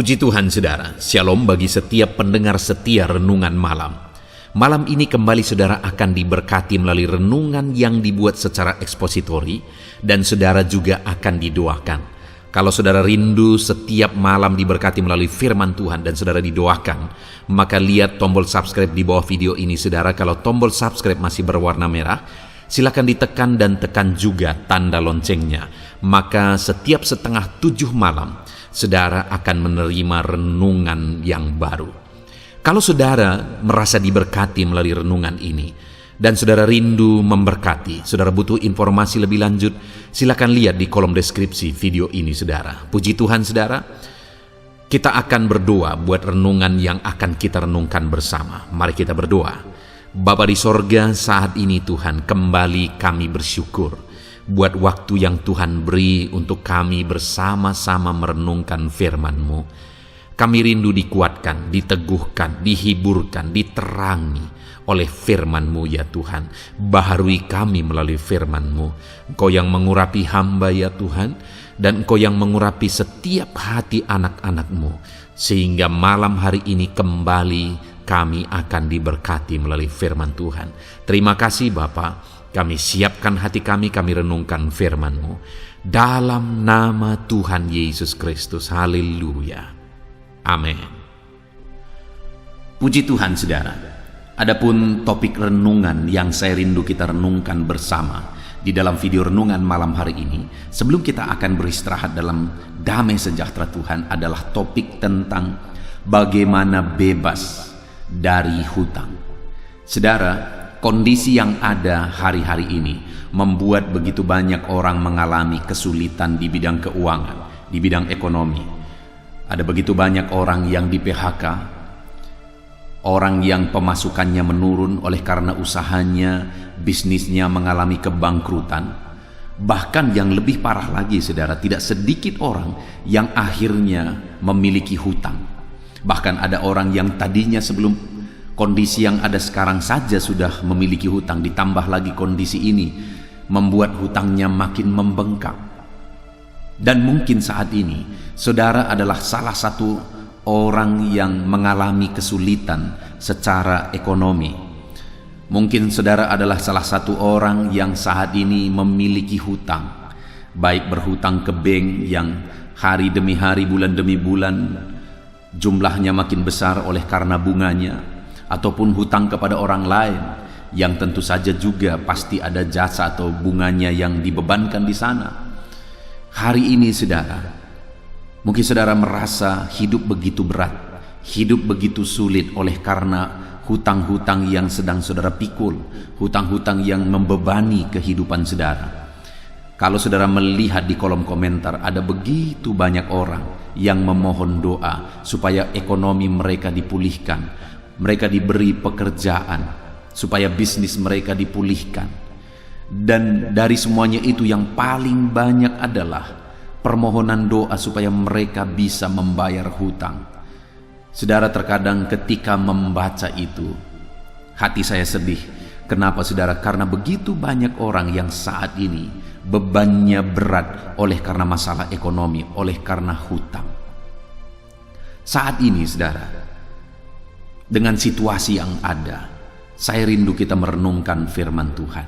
Puji Tuhan saudara, shalom bagi setiap pendengar setia renungan malam. Malam ini kembali saudara akan diberkati melalui renungan yang dibuat secara ekspositori dan saudara juga akan didoakan. Kalau saudara rindu setiap malam diberkati melalui firman Tuhan dan saudara didoakan, maka lihat tombol subscribe di bawah video ini saudara. Kalau tombol subscribe masih berwarna merah, silakan ditekan dan tekan juga tanda loncengnya. Maka setiap 6:30 malam, saudara akan menerima renungan yang baru. Kalau saudara merasa diberkati melalui renungan ini, dan saudara rindu memberkati, saudara butuh informasi lebih lanjut, silakan lihat di kolom deskripsi video ini saudara. Puji Tuhan saudara, kita akan berdoa buat renungan yang akan kita renungkan bersama. Mari kita berdoa. Bapa di sorga, saat ini Tuhan kembali kami bersyukur buat waktu yang Tuhan beri untuk kami bersama-sama merenungkan firman-Mu. Kami rindu dikuatkan, diteguhkan, dihiburkan, diterangi oleh firman-Mu ya Tuhan. Baharui kami melalui firman-Mu. Engkau yang mengurapi hamba ya Tuhan, dan Engkau yang mengurapi setiap hati anak-anak-Mu, sehingga malam hari ini kembali kami akan diberkati melalui firman Tuhan. Terima kasih Bapa. Kami siapkan hati kami renungkan firman-Mu. Dalam nama Tuhan Yesus Kristus. Haleluya. Amin. Puji Tuhan saudara. Adapun topik renungan yang saya rindu kita renungkan bersama di dalam video renungan malam hari ini, sebelum kita akan beristirahat dalam damai sejahtera Tuhan, adalah topik tentang bagaimana bebas dari hutang. Saudara, kondisi yang ada hari-hari ini membuat begitu banyak orang mengalami kesulitan di bidang keuangan, di bidang ekonomi. Ada begitu banyak orang yang di PHK, orang yang pemasukannya menurun oleh karena usahanya, bisnisnya mengalami kebangkrutan. Bahkan yang lebih parah lagi saudara, tidak sedikit orang yang akhirnya memiliki hutang. Bahkan ada orang yang tadinya sebelum kondisi yang ada sekarang saja sudah memiliki hutang, ditambah lagi kondisi ini membuat hutangnya makin membengkak. Dan mungkin saat ini saudara adalah salah satu orang yang mengalami kesulitan secara ekonomi. Mungkin saudara adalah salah satu orang yang saat ini memiliki hutang, baik berhutang ke bank yang hari demi hari, bulan demi bulan jumlahnya makin besar oleh karena bunganya, ataupun hutang kepada orang lain yang tentu saja juga pasti ada jasa atau bunganya yang dibebankan di sana. Hari ini saudara, mungkin saudara merasa hidup begitu berat, hidup begitu sulit oleh karena hutang-hutang yang sedang saudara pikul, hutang-hutang yang membebani kehidupan saudara. Kalau saudara melihat di kolom komentar, ada begitu banyak orang yang memohon doa supaya ekonomi mereka dipulihkan, mereka diberi pekerjaan, supaya bisnis mereka dipulihkan. Dan dari semuanya itu yang paling banyak adalah permohonan doa supaya mereka bisa membayar hutang. Saudara, terkadang ketika membaca itu, hati saya sedih. Kenapa saudara? Karena begitu banyak orang yang saat ini bebannya berat oleh karena masalah ekonomi, oleh karena hutang. Saat ini saudara, dengan situasi yang ada, saya rindu kita merenungkan firman Tuhan.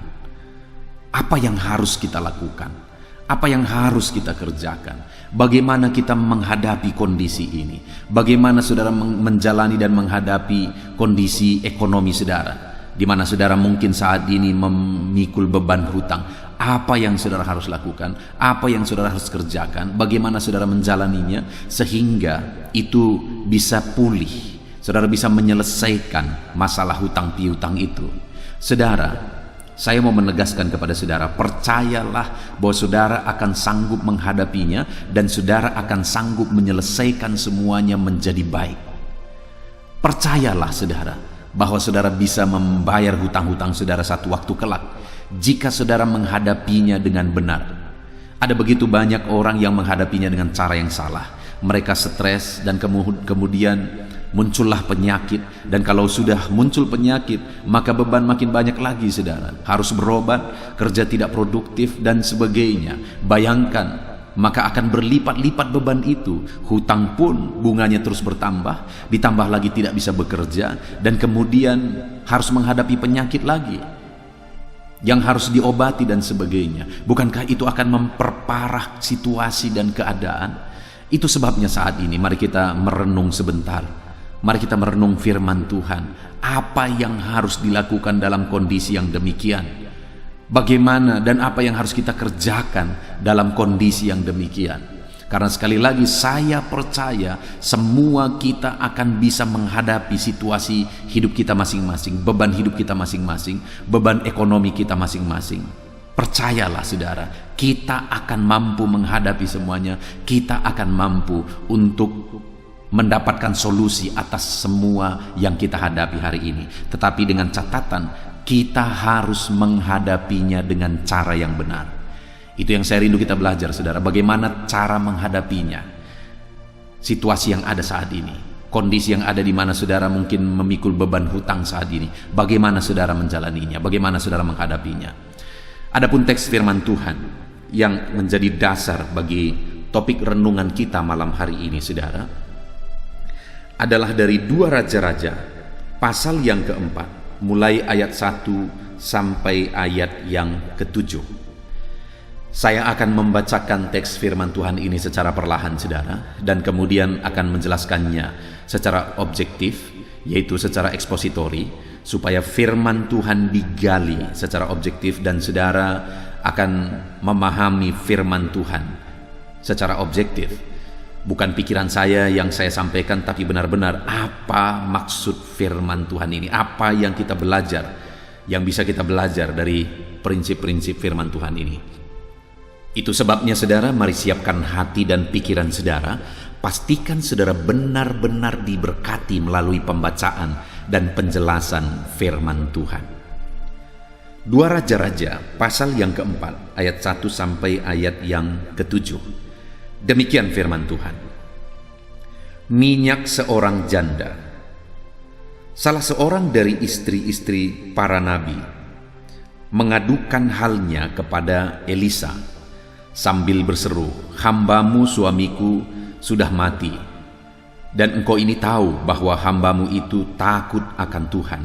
Apa yang harus kita lakukan? Apa yang harus kita kerjakan? Bagaimana kita menghadapi kondisi ini? Bagaimana saudara menjalani dan menghadapi kondisi ekonomi saudara, di mana saudara mungkin saat ini memikul beban hutang? Apa yang saudara harus lakukan? Apa yang saudara harus kerjakan? Bagaimana saudara menjalaninya sehingga itu bisa pulih? Saudara bisa menyelesaikan masalah hutang piutang itu. Saudara, saya mau menegaskan kepada saudara, percayalah bahwa saudara akan sanggup menghadapinya dan saudara akan sanggup menyelesaikan semuanya menjadi baik. Percayalah saudara bahwa saudara bisa membayar hutang-hutang saudara satu waktu kelak jika saudara menghadapinya dengan benar. Ada begitu banyak orang yang menghadapinya dengan cara yang salah. Mereka stres dan kemudian muncullah penyakit, dan kalau sudah muncul penyakit maka beban makin banyak lagi saudara. Harus berobat, kerja tidak produktif dan sebagainya. Bayangkan maka akan berlipat-lipat beban itu. Hutang pun bunganya terus bertambah, ditambah lagi tidak bisa bekerja, dan kemudian harus menghadapi penyakit lagi yang harus diobati dan sebagainya. Bukankah itu akan memperparah situasi dan keadaan? Itu sebabnya saat ini mari kita merenung sebentar. Mari kita merenung firman Tuhan. Apa yang harus dilakukan dalam kondisi yang demikian? Bagaimana dan apa yang harus kita kerjakan dalam kondisi yang demikian? Karena sekali lagi saya percaya semua kita akan bisa menghadapi situasi hidup kita masing-masing, beban hidup kita masing-masing, beban ekonomi kita masing-masing. Percayalah saudara, kita akan mampu menghadapi semuanya. Kita akan mampu untuk mendapatkan solusi atas semua yang kita hadapi hari ini. Tetapi dengan catatan, kita harus menghadapinya dengan cara yang benar. Itu yang saya rindu kita belajar saudara, bagaimana cara menghadapinya. Situasi yang ada saat ini, kondisi yang ada di mana saudara mungkin memikul beban hutang saat ini, bagaimana saudara menjalaninya, bagaimana saudara menghadapinya. Adapun teks firman Tuhan yang menjadi dasar bagi topik renungan kita malam hari ini saudara, adalah dari 2 Raja-Raja pasal yang keempat, mulai ayat 1 sampai ayat yang ke-7. Saya akan membacakan teks firman Tuhan ini secara perlahan saudara, dan kemudian akan menjelaskannya secara objektif, yaitu secara ekspositori, supaya firman Tuhan digali secara objektif dan saudara akan memahami firman Tuhan secara objektif. Bukan pikiran saya yang saya sampaikan, tapi benar-benar apa maksud firman Tuhan ini, apa yang kita belajar, yang bisa kita belajar dari prinsip-prinsip firman Tuhan ini. Itu sebabnya saudara, mari siapkan hati dan pikiran saudara. Pastikan saudara benar-benar diberkati melalui pembacaan dan penjelasan firman Tuhan. 2 Raja-Raja pasal yang keempat, ayat 1 sampai ayat yang ke-7. Demikian firman Tuhan. Minyak seorang janda. Salah seorang dari istri-istri para nabi mengadukan halnya kepada Elisa sambil berseru, "Hambamu suamiku sudah mati, dan engkau ini tahu bahwa hambamu itu takut akan Tuhan.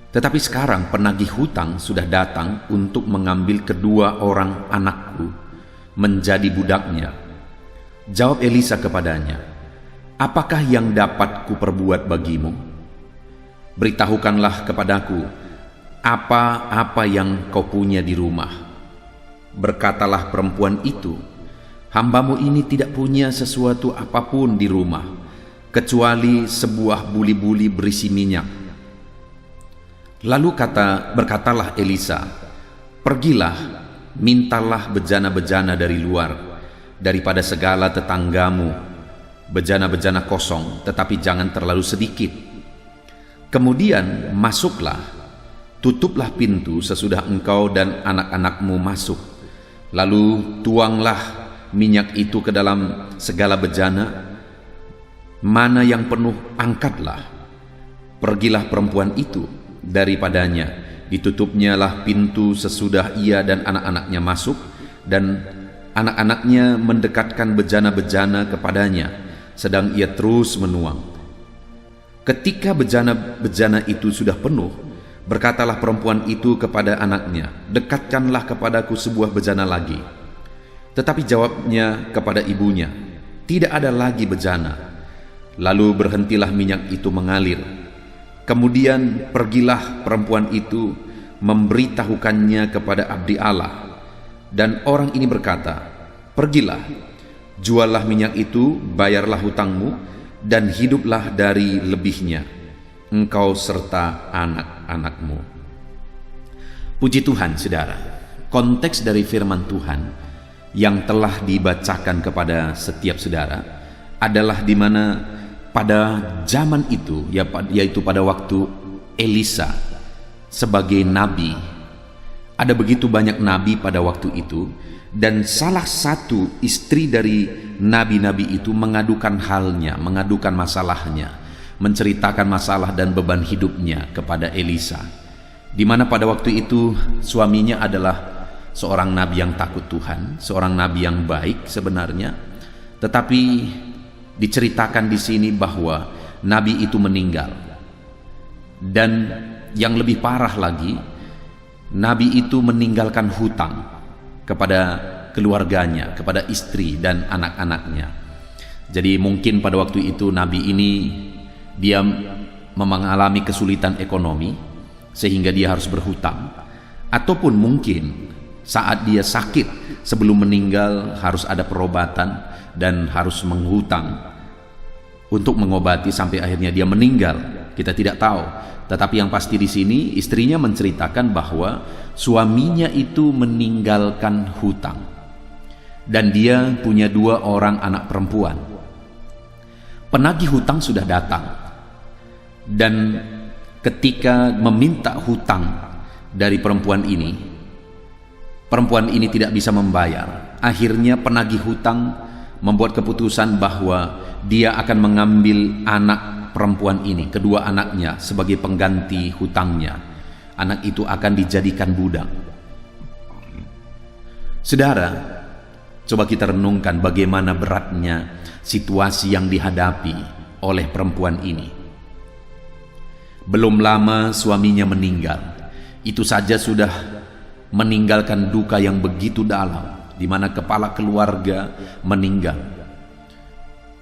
Tetapi sekarang penagih hutang sudah datang untuk mengambil kedua orang anakku menjadi budaknya." Jawab Elisa kepadanya, "Apakah yang dapat kuperbuat bagimu? Beritahukanlah kepadaku apa-apa yang kau punya di rumah." Berkatalah perempuan itu, "Hambamu ini tidak punya sesuatu apapun di rumah, kecuali sebuah buli-buli berisi minyak." Lalu berkatalah Elisa, "Pergilah, mintalah bejana-bejana dari luar, daripada segala tetanggamu, bejana-bejana kosong, tetapi jangan terlalu sedikit. Kemudian masuklah, tutuplah pintu sesudah engkau dan anak-anakmu masuk. Lalu tuanglah minyak itu ke dalam segala bejana, mana yang penuh angkatlah. Pergilah perempuan itu daripadanya, ditutupnyalah pintu sesudah ia dan anak-anaknya masuk, dan anak-anaknya mendekatkan bejana-bejana kepadanya, sedang ia terus menuang. Ketika bejana-bejana itu sudah penuh, berkatalah perempuan itu kepada anaknya, "Dekatkanlah kepadaku sebuah bejana lagi." Tetapi jawabnya kepada ibunya, "Tidak ada lagi bejana." Lalu berhentilah minyak itu mengalir. Kemudian pergilah perempuan itu memberitahukannya kepada abdi Allah, dan orang ini berkata, "Pergilah, juallah minyak itu, bayarlah hutangmu, dan hiduplah dari lebihnya, engkau serta anak-anakmu." Puji Tuhan saudara, konteks dari firman Tuhan yang telah dibacakan kepada setiap saudara adalah di mana pada zaman itu, yaitu pada waktu Elisa sebagai nabi, ada begitu banyak nabi pada waktu itu, dan salah satu istri dari nabi-nabi itu mengadukan halnya, mengadukan masalahnya, menceritakan masalah dan beban hidupnya kepada Elisa, di mana pada waktu itu suaminya adalah seorang nabi yang takut Tuhan, seorang nabi yang baik sebenarnya. Tetapi diceritakan di sini bahwa nabi itu meninggal. Dan yang lebih parah lagi, nabi itu meninggalkan hutang kepada keluarganya, kepada istri dan anak-anaknya. Jadi mungkin pada waktu itu nabi ini dia mengalami kesulitan ekonomi sehingga dia harus berhutang, ataupun mungkin saat dia sakit sebelum meninggal harus ada perobatan dan harus menghutang untuk mengobati sampai akhirnya dia meninggal. Kita tidak tahu, tetapi yang pasti di sini istrinya menceritakan bahwa suaminya itu meninggalkan hutang dan dia punya 2 orang anak perempuan. Penagih hutang sudah datang, dan ketika meminta hutang dari perempuan ini tidak bisa membayar. Akhirnya penagih hutang membuat keputusan bahwa dia akan mengambil anak perempuan ini, kedua anaknya, sebagai pengganti hutangnya. Anak itu akan dijadikan budak. Saudara, coba kita renungkan bagaimana beratnya situasi yang dihadapi oleh perempuan ini. Belum lama suaminya meninggal. Itu saja sudah meninggalkan duka yang begitu dalam, di mana kepala keluarga meninggal.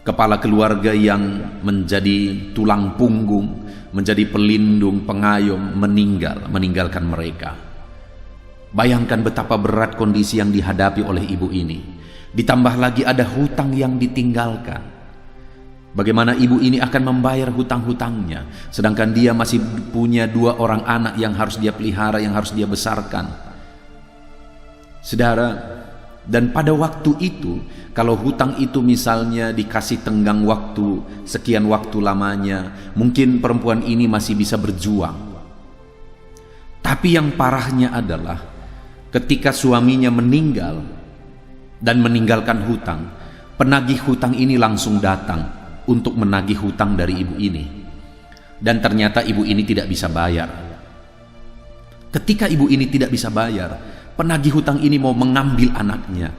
Kepala keluarga yang menjadi tulang punggung, menjadi pelindung, pengayom, meninggalkan mereka. Bayangkan betapa berat kondisi yang dihadapi oleh ibu ini. Ditambah lagi ada hutang yang ditinggalkan. Bagaimana ibu ini akan membayar hutang-hutangnya, sedangkan dia masih punya 2 orang anak yang harus dia pelihara, yang harus dia besarkan. Saudara, dan pada waktu itu, kalau hutang itu misalnya dikasih tenggang waktu, sekian waktu lamanya, mungkin perempuan ini masih bisa berjuang. Tapi yang parahnya adalah ketika suaminya meninggal dan meninggalkan hutang, penagih hutang ini langsung datang untuk menagih hutang dari ibu ini. Dan ternyata ibu ini tidak bisa bayar. Ketika ibu ini tidak bisa bayar, penagih hutang ini mau mengambil anaknya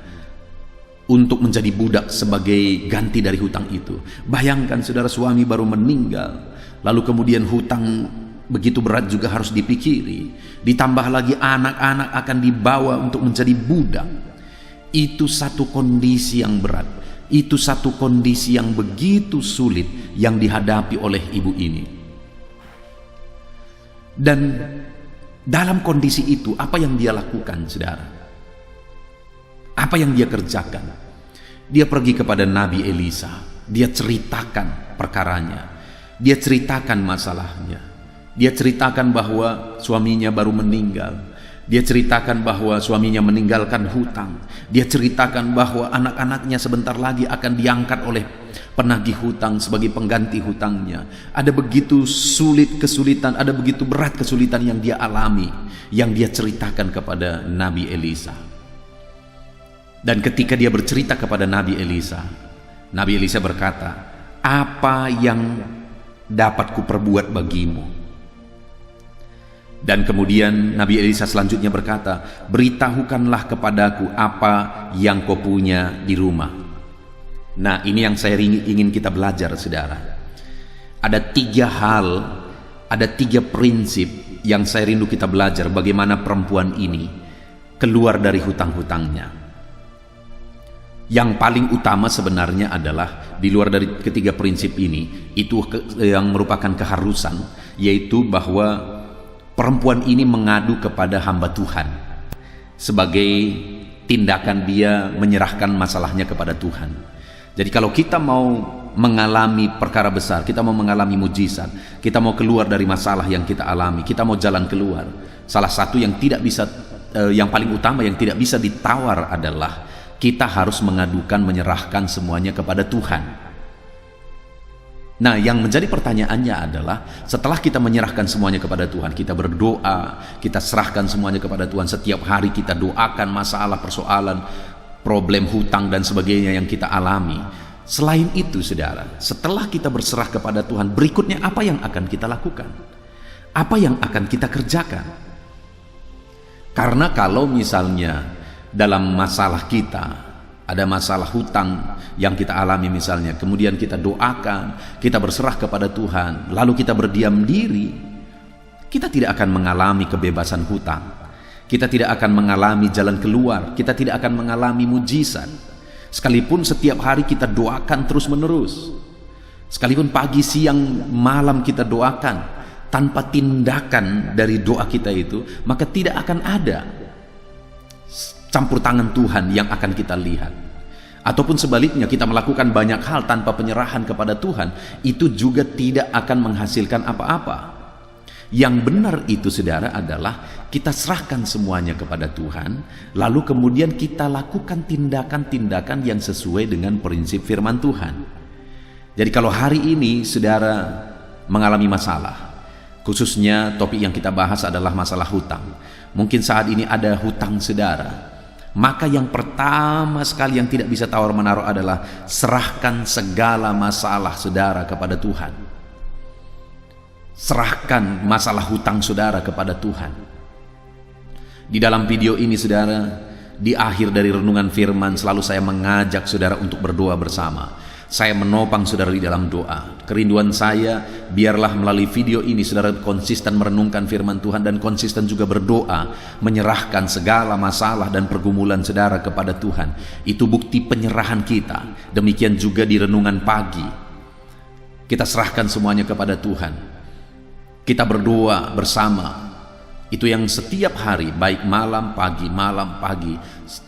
untuk menjadi budak sebagai ganti dari hutang itu. Bayangkan saudara, suami baru meninggal, lalu kemudian hutang begitu berat juga harus dipikiri. Ditambah lagi anak-anak akan dibawa untuk menjadi budak. Itu satu kondisi yang berat. Itu satu kondisi yang begitu sulit yang dihadapi oleh ibu ini. Dan dalam kondisi itu, apa yang dia lakukan, saudara? Apa yang dia kerjakan? Dia pergi kepada Nabi Elisa. Dia ceritakan perkaranya. Dia ceritakan masalahnya. Dia ceritakan bahwa suaminya baru meninggal. Dia ceritakan bahwa suaminya meninggalkan hutang. Dia ceritakan bahwa anak-anaknya sebentar lagi akan diangkat oleh penagih hutang sebagai pengganti hutangnya. Ada begitu kesulitan, ada begitu berat kesulitan yang dia alami, yang dia ceritakan kepada Nabi Elisa. Dan ketika dia bercerita kepada Nabi Elisa berkata, "Apa yang dapat kuperbuat bagimu?" Dan kemudian Nabi Elisa selanjutnya berkata, "Beritahukanlah kepadaku apa yang kau punya di rumah." Nah, ini yang saya ingin kita belajar, saudara. Ada 3 hal, ada 3 prinsip yang saya rindu kita belajar bagaimana perempuan ini keluar dari hutang-hutangnya. Yang paling utama sebenarnya adalah di luar dari ketiga prinsip ini, itu yang merupakan keharusan, yaitu bahwa perempuan ini mengadu kepada hamba Tuhan sebagai tindakan dia menyerahkan masalahnya kepada Tuhan. Jadi kalau kita mau mengalami perkara besar, kita mau mengalami mujizat, kita mau keluar dari masalah yang kita alami, kita mau jalan keluar, salah satu yang tidak bisa, yang paling utama yang tidak bisa ditawar adalah kita harus mengadukan, menyerahkan semuanya kepada Tuhan. Nah, yang menjadi pertanyaannya adalah setelah kita menyerahkan semuanya kepada Tuhan, kita berdoa, kita serahkan semuanya kepada Tuhan, setiap hari kita doakan masalah, persoalan, problem hutang dan sebagainya yang kita alami. Selain itu, saudara, setelah kita berserah kepada Tuhan, berikutnya apa yang akan kita lakukan? Apa yang akan kita kerjakan? Karena kalau misalnya dalam masalah kita, ada masalah hutang yang kita alami misalnya, kemudian kita doakan, kita berserah kepada Tuhan, lalu kita berdiam diri, kita tidak akan mengalami kebebasan hutang. Kita tidak akan mengalami jalan keluar, kita tidak akan mengalami mujizat. Sekalipun setiap hari kita doakan terus menerus, sekalipun pagi, siang, malam kita doakan, tanpa tindakan dari doa kita itu, maka tidak akan ada campur tangan Tuhan yang akan kita lihat. Ataupun sebaliknya, kita melakukan banyak hal tanpa penyerahan kepada Tuhan, itu juga tidak akan menghasilkan apa-apa. Yang benar itu, saudara, adalah kita serahkan semuanya kepada Tuhan, lalu kemudian kita lakukan tindakan-tindakan yang sesuai dengan prinsip firman Tuhan. Jadi kalau hari ini saudara mengalami masalah, khususnya topik yang kita bahas adalah masalah hutang, mungkin saat ini ada hutang saudara, maka yang pertama sekali yang tidak bisa tawar-menawar adalah serahkan segala masalah saudara kepada Tuhan. Serahkan masalah hutang saudara kepada Tuhan. Di dalam video ini saudara, di akhir dari renungan firman, selalu saya mengajak saudara untuk berdoa bersama. Saya menopang saudara di dalam doa. Kerinduan saya, biarlah melalui video ini saudara konsisten merenungkan firman Tuhan dan konsisten juga berdoa, menyerahkan segala masalah dan pergumulan saudara kepada Tuhan. Itu bukti penyerahan kita. Demikian juga di renungan pagi, kita serahkan semuanya kepada Tuhan. Kita berdoa bersama. Itu yang setiap hari, baik malam pagi,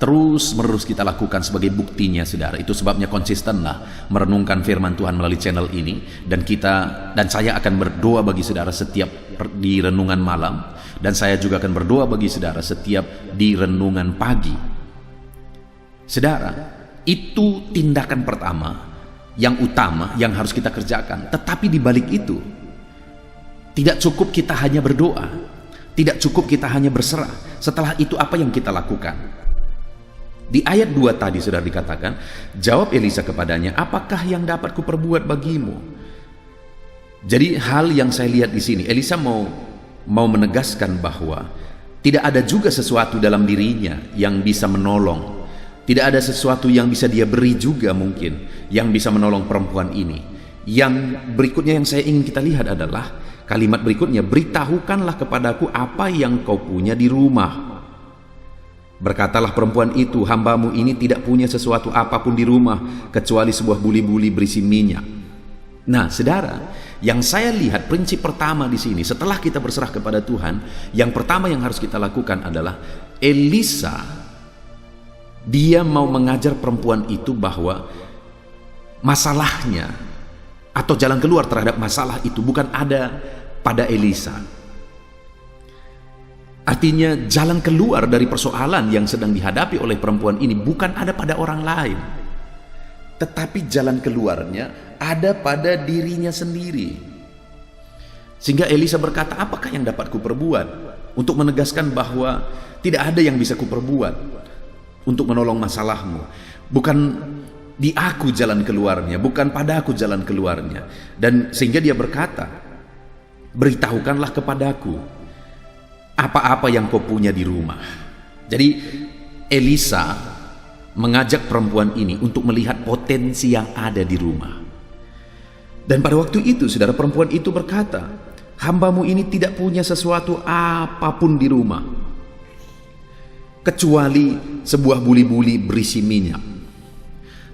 terus menerus kita lakukan sebagai buktinya saudara. Itu sebabnya konsistenlah merenungkan firman Tuhan melalui channel ini, dan saya akan berdoa bagi saudara setiap di renungan malam, dan saya juga akan berdoa bagi saudara setiap di renungan pagi. Saudara, itu tindakan pertama yang utama yang harus kita kerjakan. Tetapi di balik itu tidak cukup kita hanya berdoa, tidak cukup kita hanya berserah. Setelah itu apa yang kita lakukan? Di ayat 2 tadi sudah dikatakan, jawab Elisa kepadanya, apakah yang dapat kuperbuat bagimu? Jadi hal yang saya lihat di sini, Elisa mau menegaskan bahwa tidak ada juga sesuatu dalam dirinya yang bisa menolong. Tidak ada sesuatu yang bisa dia beri juga mungkin yang bisa menolong perempuan ini. Yang berikutnya yang saya ingin kita lihat adalah kalimat berikutnya, beritahukanlah kepadaku apa yang kau punya di rumah. Berkatalah perempuan itu, hambamu ini tidak punya sesuatu apapun di rumah kecuali sebuah buli-buli berisi minyak. Nah, saudara, yang saya lihat prinsip pertama di sini, setelah kita berserah kepada Tuhan, yang pertama yang harus kita lakukan adalah Elisa, dia mau mengajar perempuan itu bahwa masalahnya atau jalan keluar terhadap masalah itu bukan ada pada Elisa. Artinya jalan keluar dari persoalan yang sedang dihadapi oleh perempuan ini bukan ada pada orang lain, tetapi jalan keluarnya ada pada dirinya sendiri. Sehingga Elisa berkata, apakah yang dapat kuperbuat? Untuk menegaskan bahwa tidak ada yang bisa kuperbuat untuk menolong masalahmu. Bukan di aku jalan keluarnya, bukan pada aku jalan keluarnya. Dan sehingga dia berkata, beritahukanlah kepadaku apa-apa yang kau punya di rumah. Jadi Elisa mengajak perempuan ini untuk melihat potensi yang ada di rumah. Dan pada waktu itu saudara, perempuan itu berkata, hambamu ini tidak punya sesuatu apapun di rumah kecuali sebuah buli-buli berisi minyak.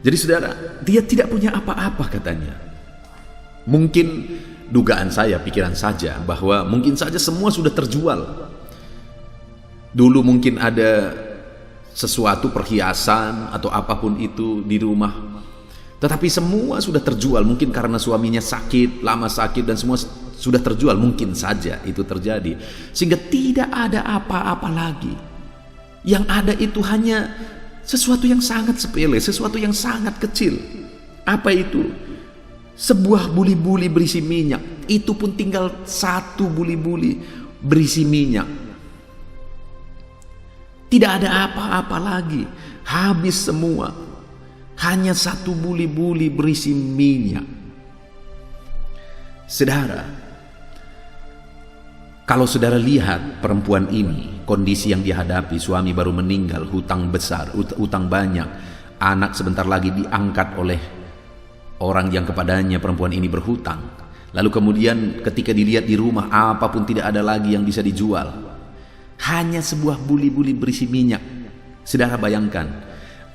Jadi saudara, dia tidak punya apa-apa katanya. Mungkin dugaan saya, pikiran saja, bahwa mungkin saja semua sudah terjual. Dulu mungkin ada sesuatu perhiasan atau apapun itu di rumah, tetapi semua sudah terjual. Mungkin karena suaminya sakit, lama sakit, dan semua sudah terjual. Mungkin saja itu terjadi, sehingga tidak ada apa-apa lagi. Yang ada itu hanya sesuatu yang sangat sepele, sesuatu yang sangat kecil. Apa itu? Sebuah buli-buli berisi minyak. Itu pun tinggal satu buli-buli berisi minyak. Tidak ada apa-apa lagi. Habis semua. Hanya satu buli-buli berisi minyak. Saudara, Kalau saudara lihat perempuan ini, kondisi yang dihadapi, suami baru meninggal, hutang besar, hutang banyak, anak sebentar lagi diangkat oleh orang yang kepadanya perempuan ini berhutang. Lalu kemudian ketika dilihat di rumah, apapun tidak ada lagi yang bisa dijual, hanya sebuah buli-buli berisi minyak. Saudara bayangkan,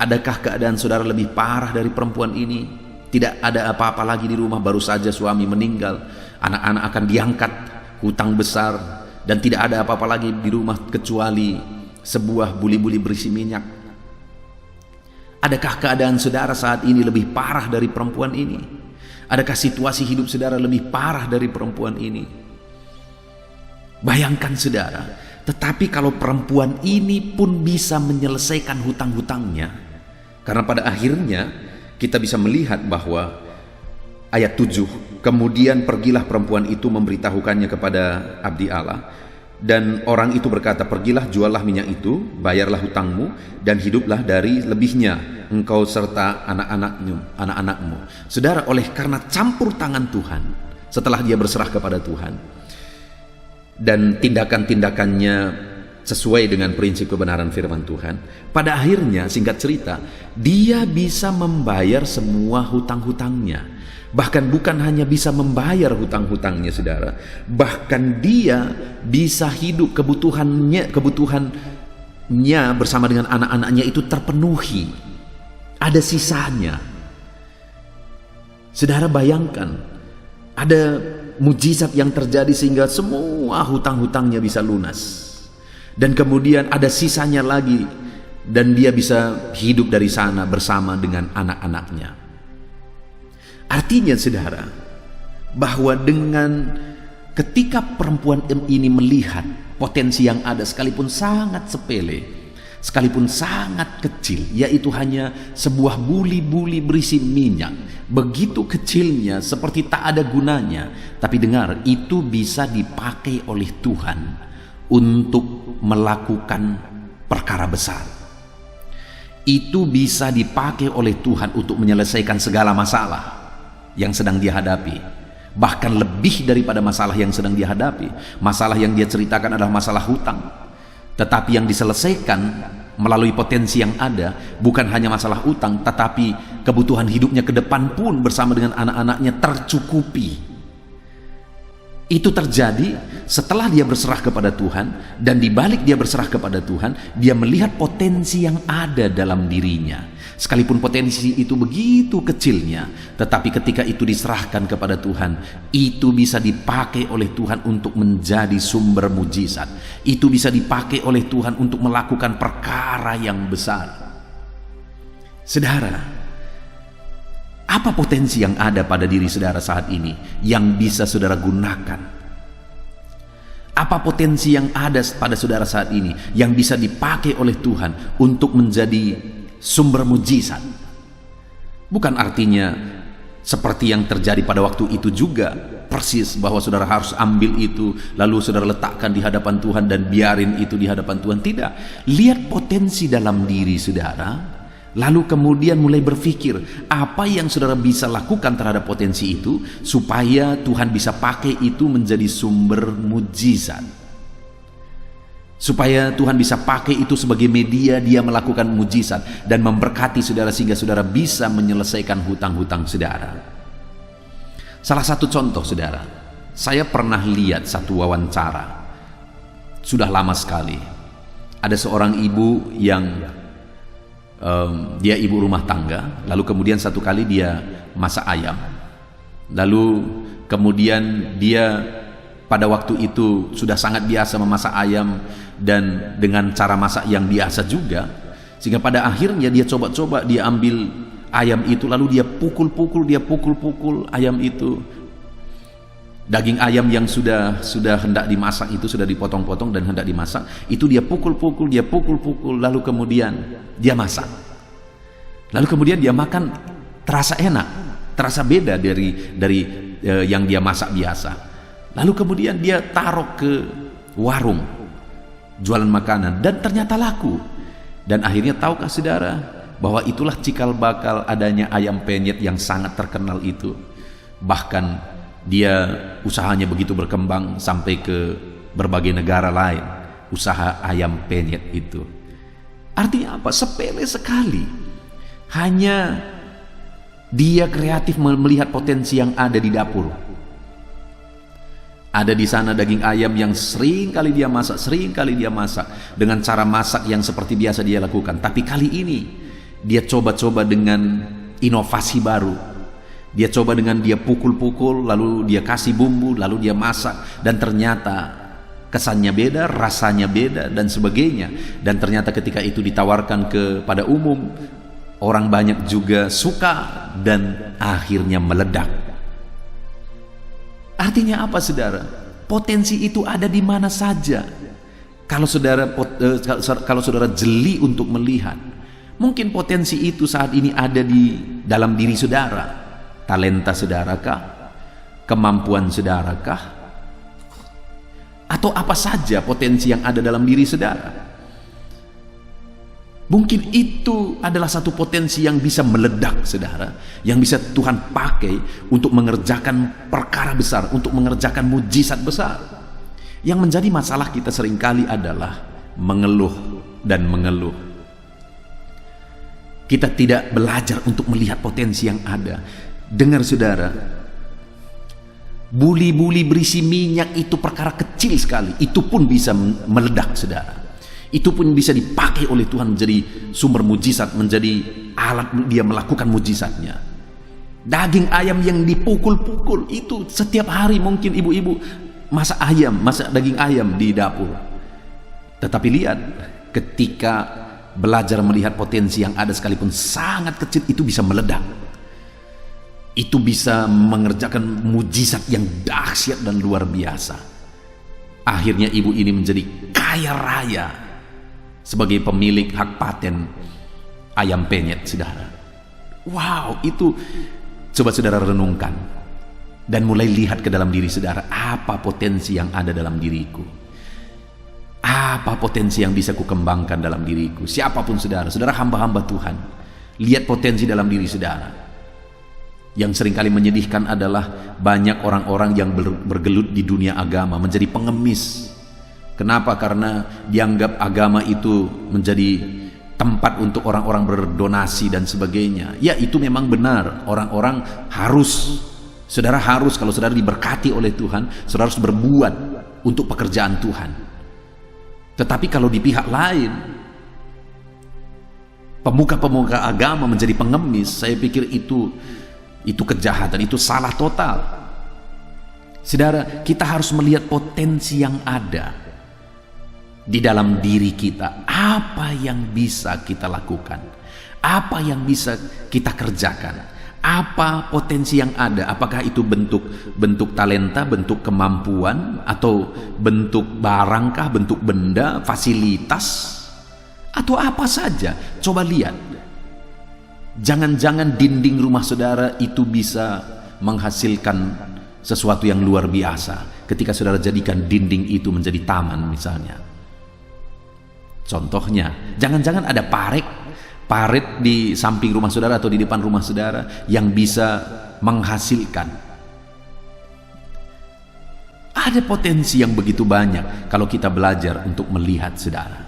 adakah keadaan saudara lebih parah dari perempuan ini? Tidak ada apa-apa lagi di rumah, baru saja suami meninggal, anak-anak akan diangkat, hutang besar, dan tidak ada apa-apa lagi di rumah kecuali sebuah buli-buli berisi minyak. Adakah keadaan saudara saat ini lebih parah dari perempuan ini? Adakah situasi hidup saudara lebih parah dari perempuan ini? Bayangkan saudara, tetapi kalau perempuan ini pun bisa menyelesaikan hutang-hutangnya, karena pada akhirnya kita bisa melihat bahwa ayat 7, kemudian pergilah perempuan itu memberitahukannya kepada abdi Allah, dan orang itu berkata, pergilah juallah minyak itu, bayarlah hutangmu, dan hiduplah dari lebihnya engkau serta anak-anakmu. Saudara, oleh karena campur tangan Tuhan, setelah dia berserah kepada Tuhan, dan tindakan-tindakannya sesuai dengan prinsip kebenaran firman Tuhan, pada akhirnya singkat cerita, dia bisa membayar semua hutang-hutangnya. Bahkan bukan hanya bisa membayar hutang-hutangnya saudara, bahkan dia bisa hidup kebutuhannya bersama dengan anak-anaknya itu terpenuhi, ada sisanya. Saudara bayangkan, ada mujizat yang terjadi sehingga semua hutang-hutangnya bisa lunas, dan kemudian ada sisanya lagi, dan dia bisa hidup dari sana bersama dengan anak-anaknya. Artinya saudara, bahwa dengan ketika perempuan ini melihat potensi yang ada, sekalipun sangat sepele, sekalipun sangat kecil, yaitu hanya sebuah buli-buli berisi minyak, begitu kecilnya seperti tak ada gunanya, tapi dengar, itu bisa dipakai oleh Tuhan untuk melakukan perkara besar. Itu bisa dipakai oleh Tuhan untuk menyelesaikan segala masalah yang sedang dia hadapi, bahkan lebih daripada masalah yang sedang dia hadapi. Masalah yang dia ceritakan adalah masalah hutang, tetapi yang diselesaikan melalui potensi yang ada bukan hanya masalah hutang, tetapi kebutuhan hidupnya ke depan pun bersama dengan anak-anaknya tercukupi. Itu terjadi setelah dia berserah kepada Tuhan, dan dibalik dia berserah kepada Tuhan, dia melihat potensi yang ada dalam dirinya. Sekalipun potensi itu begitu kecilnya, tetapi ketika itu diserahkan kepada Tuhan, itu bisa dipakai oleh Tuhan untuk menjadi sumber mujizat. Itu bisa dipakai oleh Tuhan untuk melakukan perkara yang besar. Saudara, apa potensi yang ada pada diri saudara saat ini yang bisa saudara gunakan? Apa potensi yang ada pada saudara saat ini yang bisa dipakai oleh Tuhan untuk menjadi sumber mujizat? Bukan artinya seperti yang terjadi pada waktu itu juga persis, bahwa saudara harus ambil itu lalu saudara letakkan di hadapan Tuhan dan biarin itu di hadapan Tuhan. Tidak. Lihat potensi dalam diri saudara, lalu kemudian mulai berpikir apa yang saudara bisa lakukan terhadap potensi itu supaya Tuhan bisa pakai itu menjadi sumber mujizat, supaya Tuhan bisa pakai itu sebagai media dia melakukan mujizat dan memberkati saudara sehingga saudara bisa menyelesaikan hutang-hutang saudara. Salah satu contoh saudara, saya pernah lihat satu wawancara, sudah lama sekali. Ada seorang ibu yang dia ibu rumah tangga, lalu kemudian satu kali dia masak ayam, lalu kemudian dia pada waktu itu sudah sangat biasa memasak ayam dan dengan cara masak yang biasa juga, sehingga pada akhirnya dia coba-coba, dia ambil ayam itu lalu dia pukul-pukul ayam itu. Daging ayam yang sudah hendak dimasak itu sudah dipotong-potong dan hendak dimasak, itu dia pukul-pukul, lalu kemudian dia masak. Lalu kemudian dia makan, terasa enak, terasa beda dari yang dia masak biasa. Lalu kemudian dia taruh ke warung jualan makanan dan ternyata laku. Dan akhirnya tahukah saudara bahwa itulah cikal bakal adanya ayam penyet yang sangat terkenal itu. Bahkan dia usahanya begitu berkembang sampai ke berbagai negara lain, usaha ayam penyet itu. Artinya apa? Sepele sekali. Hanya dia kreatif melihat potensi yang ada di dapur. Ada di sana daging ayam yang sering kali dia masak dengan cara masak yang seperti biasa dia lakukan. Tapi kali ini dia coba-coba dengan inovasi baru. Dia coba dengan dia pukul-pukul, lalu dia kasih bumbu, lalu dia masak, dan ternyata kesannya beda, rasanya beda, dan sebagainya. Dan ternyata ketika itu ditawarkan kepada umum, orang banyak juga suka dan akhirnya meledak. Artinya apa, saudara? Potensi itu ada di mana saja. Kalau saudara jeli untuk melihat, mungkin potensi itu saat ini ada di dalam diri saudara. Talenta saudarakah? Kemampuan saudarakah? Atau apa saja potensi yang ada dalam diri saudara? Mungkin itu adalah satu potensi yang bisa meledak, saudara, yang bisa Tuhan pakai untuk mengerjakan perkara besar, untuk mengerjakan mujizat besar. Yang menjadi masalah kita seringkali adalah mengeluh dan mengeluh. Kita tidak belajar untuk melihat potensi yang ada. Dengar, saudara, buli-buli berisi minyak itu perkara kecil sekali, itu pun bisa meledak, saudara. Itu pun bisa dipakai oleh Tuhan menjadi sumber mujizat, menjadi alat dia melakukan mujizatnya. Daging ayam yang dipukul-pukul itu setiap hari mungkin ibu-ibu masak daging ayam di dapur. Tetapi lihat, ketika belajar melihat potensi yang ada sekalipun sangat kecil, itu bisa meledak. Itu bisa mengerjakan mujizat yang dahsyat dan luar biasa. Akhirnya ibu ini menjadi kaya raya sebagai pemilik hak paten ayam penyet, saudara. Wow, itu coba saudara renungkan dan mulai lihat ke dalam diri saudara. Apa potensi yang ada dalam diriku? Apa potensi yang bisa kukembangkan dalam diriku? Siapapun saudara hamba-hamba Tuhan, lihat potensi dalam diri saudara. Yang seringkali menyedihkan adalah banyak orang-orang yang bergelut di dunia agama menjadi pengemis. Kenapa? Karena dianggap agama itu menjadi tempat untuk orang-orang berdonasi dan sebagainya. Ya, itu memang benar. Orang-orang harus, saudara harus, kalau saudara diberkati oleh Tuhan, saudara harus berbuat untuk pekerjaan Tuhan. Tetapi kalau di pihak lain, pemuka-pemuka agama menjadi pengemis, saya pikir itu kejahatan, itu salah total. Saudara, kita harus melihat potensi yang ada di dalam diri kita. Apa yang bisa kita lakukan? Apa yang bisa kita kerjakan? Apa potensi yang ada? Apakah itu bentuk talenta, bentuk kemampuan, atau bentuk barangkah, bentuk benda, fasilitas, atau apa saja? Coba lihat. Jangan-jangan dinding rumah saudara itu bisa menghasilkan sesuatu yang luar biasa ketika saudara jadikan dinding itu menjadi taman misalnya. Contohnya, jangan-jangan ada parit di samping rumah saudara atau di depan rumah saudara yang bisa menghasilkan. Ada potensi yang begitu banyak kalau kita belajar untuk melihat, saudara.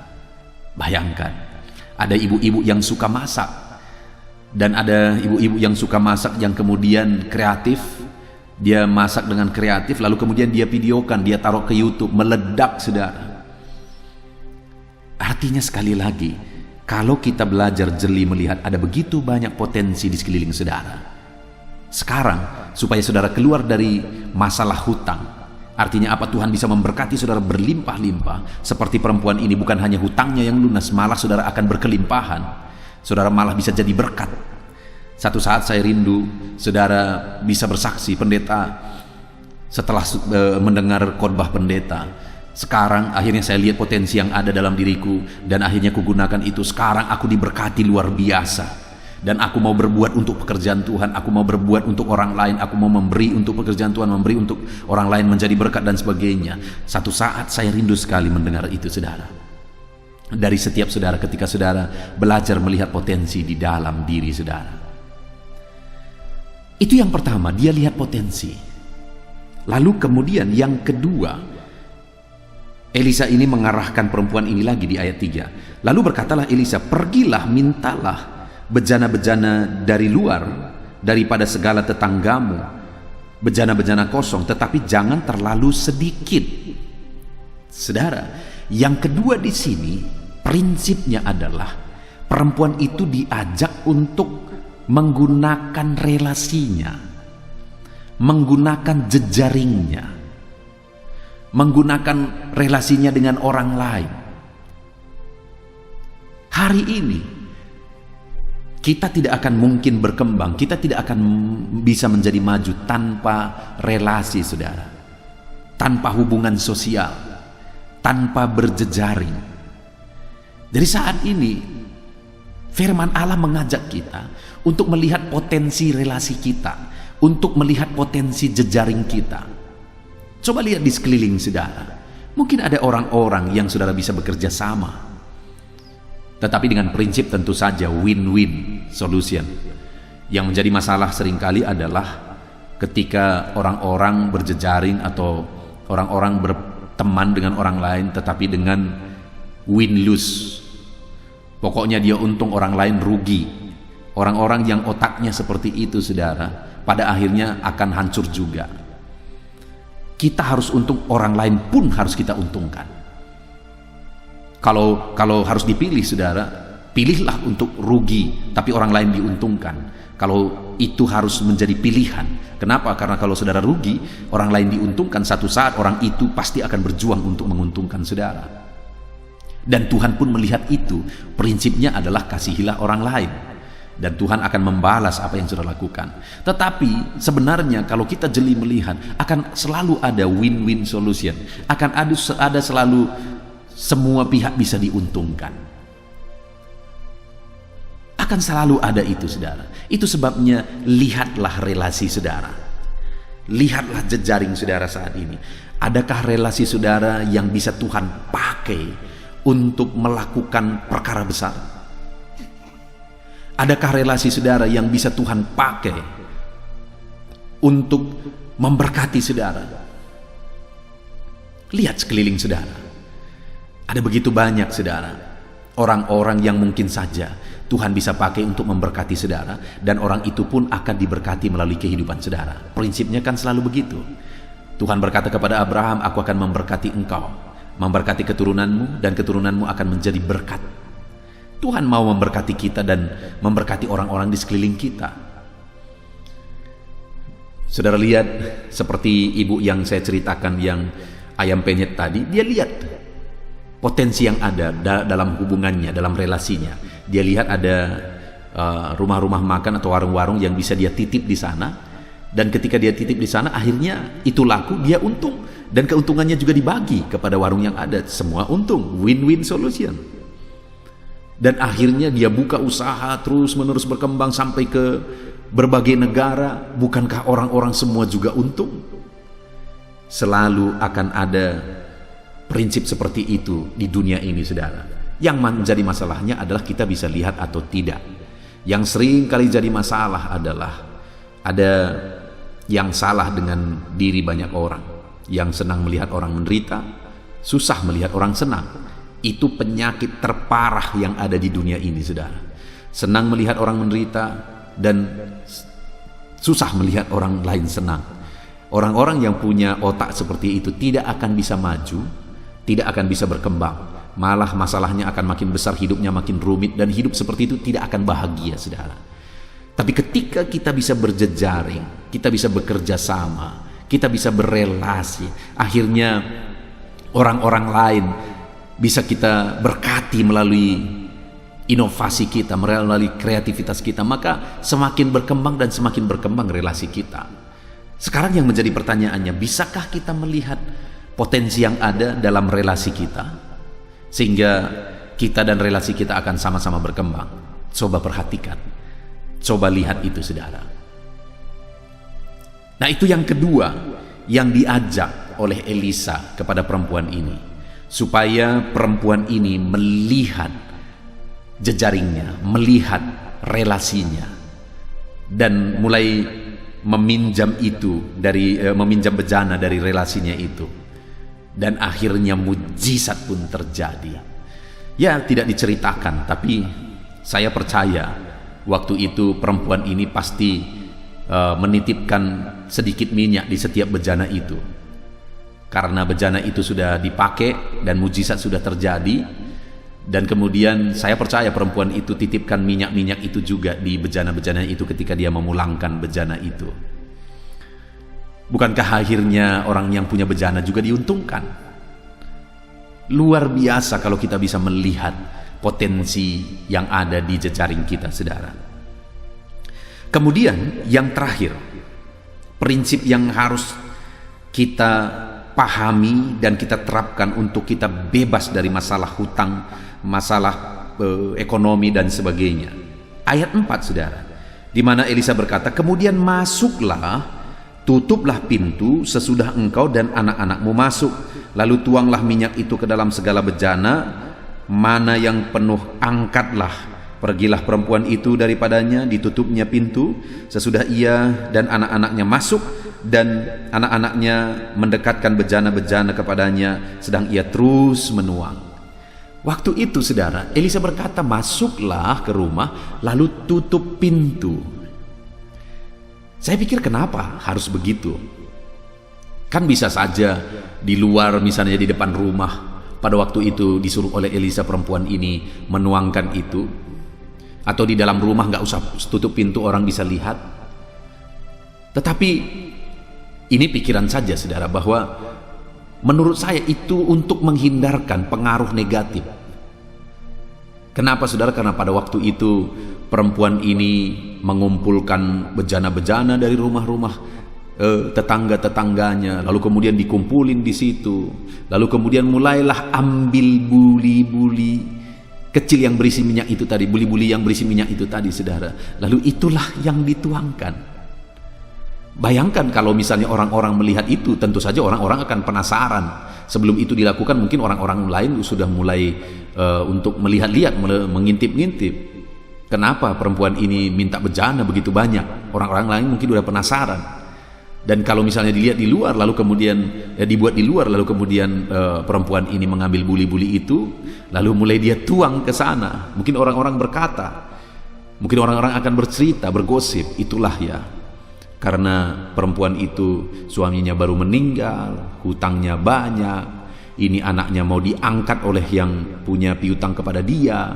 Bayangkan, ada ibu-ibu yang suka masak. Dan ada ibu-ibu yang suka masak yang kemudian kreatif. Dia masak dengan kreatif, lalu kemudian dia videokan, dia taruh ke YouTube, meledak, saudara. Artinya sekali lagi, kalau kita belajar jeli melihat, ada begitu banyak potensi di sekeliling saudara. Sekarang, supaya saudara keluar dari masalah hutang, artinya apa? Tuhan bisa memberkati saudara berlimpah-limpah. Seperti perempuan ini, bukan hanya hutangnya yang lunas, malah saudara akan berkelimpahan. Saudara malah bisa jadi berkat. Satu saat saya rindu saudara bisa bersaksi, pendeta, setelah mendengar khotbah pendeta, sekarang akhirnya saya lihat potensi yang ada dalam diriku, dan akhirnya kugunakan itu. Sekarang aku diberkati luar biasa, dan aku mau berbuat untuk pekerjaan Tuhan. Aku mau berbuat untuk orang lain. Aku mau memberi untuk pekerjaan Tuhan, memberi untuk orang lain, menjadi berkat dan sebagainya. Satu saat saya rindu sekali mendengar itu, saudara. Dari setiap saudara, ketika saudara belajar melihat potensi di dalam diri saudara. Itu yang pertama, dia lihat potensi. Lalu kemudian yang kedua, Elisa ini mengarahkan perempuan ini lagi di ayat 3. Lalu berkatalah Elisa, pergilah mintalah bejana-bejana dari luar daripada segala tetanggamu, bejana-bejana kosong, tetapi jangan terlalu sedikit. Saudara, yang kedua di sini prinsipnya adalah perempuan itu diajak untuk menggunakan relasinya, menggunakan jejaringnya, menggunakan relasinya dengan orang lain. Hari ini kita tidak akan mungkin berkembang, kita tidak akan bisa menjadi maju tanpa relasi, saudara, tanpa hubungan sosial, tanpa berjejaring. Jadi saat ini firman Allah mengajak kita untuk melihat potensi relasi kita, untuk melihat potensi jejaring kita. Coba lihat di sekeliling saudara. Mungkin ada orang-orang yang saudara bisa bekerja sama, tetapi dengan prinsip tentu saja win-win solution. Yang menjadi masalah seringkali adalah ketika orang-orang berjejaring atau orang-orang berteman dengan orang lain tetapi dengan win-lose. Pokoknya dia untung, orang lain rugi. Orang-orang yang otaknya seperti itu, saudara, pada akhirnya akan hancur juga. Kita harus untung, orang lain pun harus kita untungkan. Kalau harus dipilih, saudara, pilihlah untuk rugi tapi orang lain diuntungkan. Kalau itu harus menjadi pilihan. Kenapa? Karena kalau saudara rugi, orang lain diuntungkan, satu saat orang itu pasti akan berjuang untuk menguntungkan saudara. Dan Tuhan pun melihat itu. Prinsipnya adalah kasihilah orang lain, dan Tuhan akan membalas apa yang sudah lakukan. Tetapi sebenarnya kalau kita jeli melihat, akan selalu ada win-win solution, akan ada selalu semua pihak bisa diuntungkan, akan selalu ada itu, saudara. Itu sebabnya lihatlah relasi saudara, lihatlah jejaring saudara saat ini. Adakah relasi saudara yang bisa Tuhan pakai untuk melakukan perkara besar? Adakah relasi saudara yang bisa Tuhan pakai untuk memberkati saudara? Lihat sekeliling saudara. Ada begitu banyak, saudara, orang-orang yang mungkin saja Tuhan bisa pakai untuk memberkati saudara, dan orang itu pun akan diberkati melalui kehidupan saudara. Prinsipnya kan selalu begitu. Tuhan berkata kepada Abraham, aku akan memberkati engkau, memberkati keturunanmu, dan keturunanmu akan menjadi berkat. Tuhan mau memberkati kita dan memberkati orang-orang di sekeliling kita. Saudara lihat seperti ibu yang saya ceritakan yang ayam penyet tadi, dia lihat potensi yang ada dalam hubungannya, dalam relasinya. Dia lihat ada rumah-rumah makan atau warung-warung yang bisa dia titip di sana, dan ketika dia titip di sana akhirnya itu laku, dia untung, dan keuntungannya juga dibagi kepada warung yang ada. Semua untung, win-win solution. Dan akhirnya dia buka usaha terus menerus berkembang sampai ke berbagai negara. Bukankah orang-orang semua juga untung? Selalu akan ada prinsip seperti itu di dunia ini, saudara. Yang menjadi masalahnya adalah kita bisa lihat atau tidak. Yang sering kali jadi masalah adalah ada yang salah dengan diri banyak orang, yang senang melihat orang menderita, susah melihat orang senang. Itu penyakit terparah yang ada di dunia ini, saudara. Senang melihat orang menderita dan susah melihat orang lain senang. Orang-orang yang punya otak seperti itu tidak akan bisa maju, tidak akan bisa berkembang. Malah masalahnya akan makin besar, hidupnya makin rumit, dan hidup seperti itu tidak akan bahagia, saudara. Tapi ketika kita bisa berjejaring, kita bisa bekerja sama, kita bisa berelasi, akhirnya orang-orang lain bisa kita berkati melalui inovasi kita, melalui kreativitas kita, maka semakin berkembang dan semakin berkembang relasi kita. Sekarang yang menjadi pertanyaannya, bisakah kita melihat potensi yang ada dalam relasi kita sehingga kita dan relasi kita akan sama-sama berkembang? Coba perhatikan, coba lihat itu, saudara. Nah, itu yang kedua yang diajak oleh Elisa kepada perempuan ini, supaya perempuan ini melihat jejaringnya, melihat relasinya, dan mulai meminjam itu meminjam bejana dari relasinya itu. Dan akhirnya mujizat pun terjadi. Ya, tidak diceritakan, tapi saya percaya waktu itu perempuan ini pasti menitipkan sedikit minyak di setiap bejana itu. Karena bejana itu sudah dipakai dan mujizat sudah terjadi. Dan kemudian saya percaya perempuan itu titipkan minyak-minyak itu juga di bejana-bejana itu ketika dia memulangkan bejana itu. Bukankah akhirnya orang yang punya bejana juga diuntungkan? Luar biasa kalau kita bisa melihat potensi yang ada di jejaring kita, saudara. Kemudian yang terakhir, prinsip yang harus kita pahami dan kita terapkan untuk kita bebas dari masalah hutang, masalah ekonomi dan sebagainya. Ayat 4, saudara, di mana Elisa berkata, kemudian masuklah, tutuplah pintu sesudah engkau dan anak-anakmu masuk, lalu tuanglah minyak itu ke dalam segala bejana, mana yang penuh angkatlah. Pergilah perempuan itu daripadanya, ditutupnya pintu sesudah ia dan anak-anaknya masuk, dan anak-anaknya mendekatkan bejana-bejana kepadanya, sedang ia terus menuang. Waktu itu, saudara, Elisa berkata, masuklah ke rumah lalu tutup pintu. Saya pikir kenapa harus begitu? Kan bisa saja di luar, misalnya di depan rumah, pada waktu itu disuruh oleh Elisa perempuan ini menuangkan itu, atau di dalam rumah nggak usah tutup pintu, orang bisa lihat. Tetapi ini pikiran saja, saudara, bahwa menurut saya itu untuk menghindarkan pengaruh negatif. Kenapa, saudara? Karena pada waktu itu perempuan ini mengumpulkan bejana-bejana dari rumah-rumah tetangga-tetangganya, lalu kemudian dikumpulin di situ, lalu kemudian mulailah ambil buli-buli kecil yang berisi minyak itu tadi, buli-buli yang berisi minyak itu tadi, saudara. Lalu itulah yang dituangkan. Bayangkan kalau misalnya orang-orang melihat itu, tentu saja orang-orang akan penasaran. Sebelum itu dilakukan, mungkin orang-orang lain sudah mulai untuk melihat-lihat, mengintip-ngintip. Kenapa perempuan ini minta bejana begitu banyak? Orang-orang lain mungkin sudah penasaran. Dan kalau misalnya dilihat di luar, lalu kemudian dibuat di luar, lalu kemudian perempuan ini mengambil buli-buli itu, lalu mulai dia tuang ke sana. Mungkin orang-orang berkata, mungkin orang-orang akan bercerita, bergosip, itulah ya, karena perempuan itu suaminya baru meninggal, hutangnya banyak, ini anaknya mau diangkat oleh yang punya piutang kepada dia.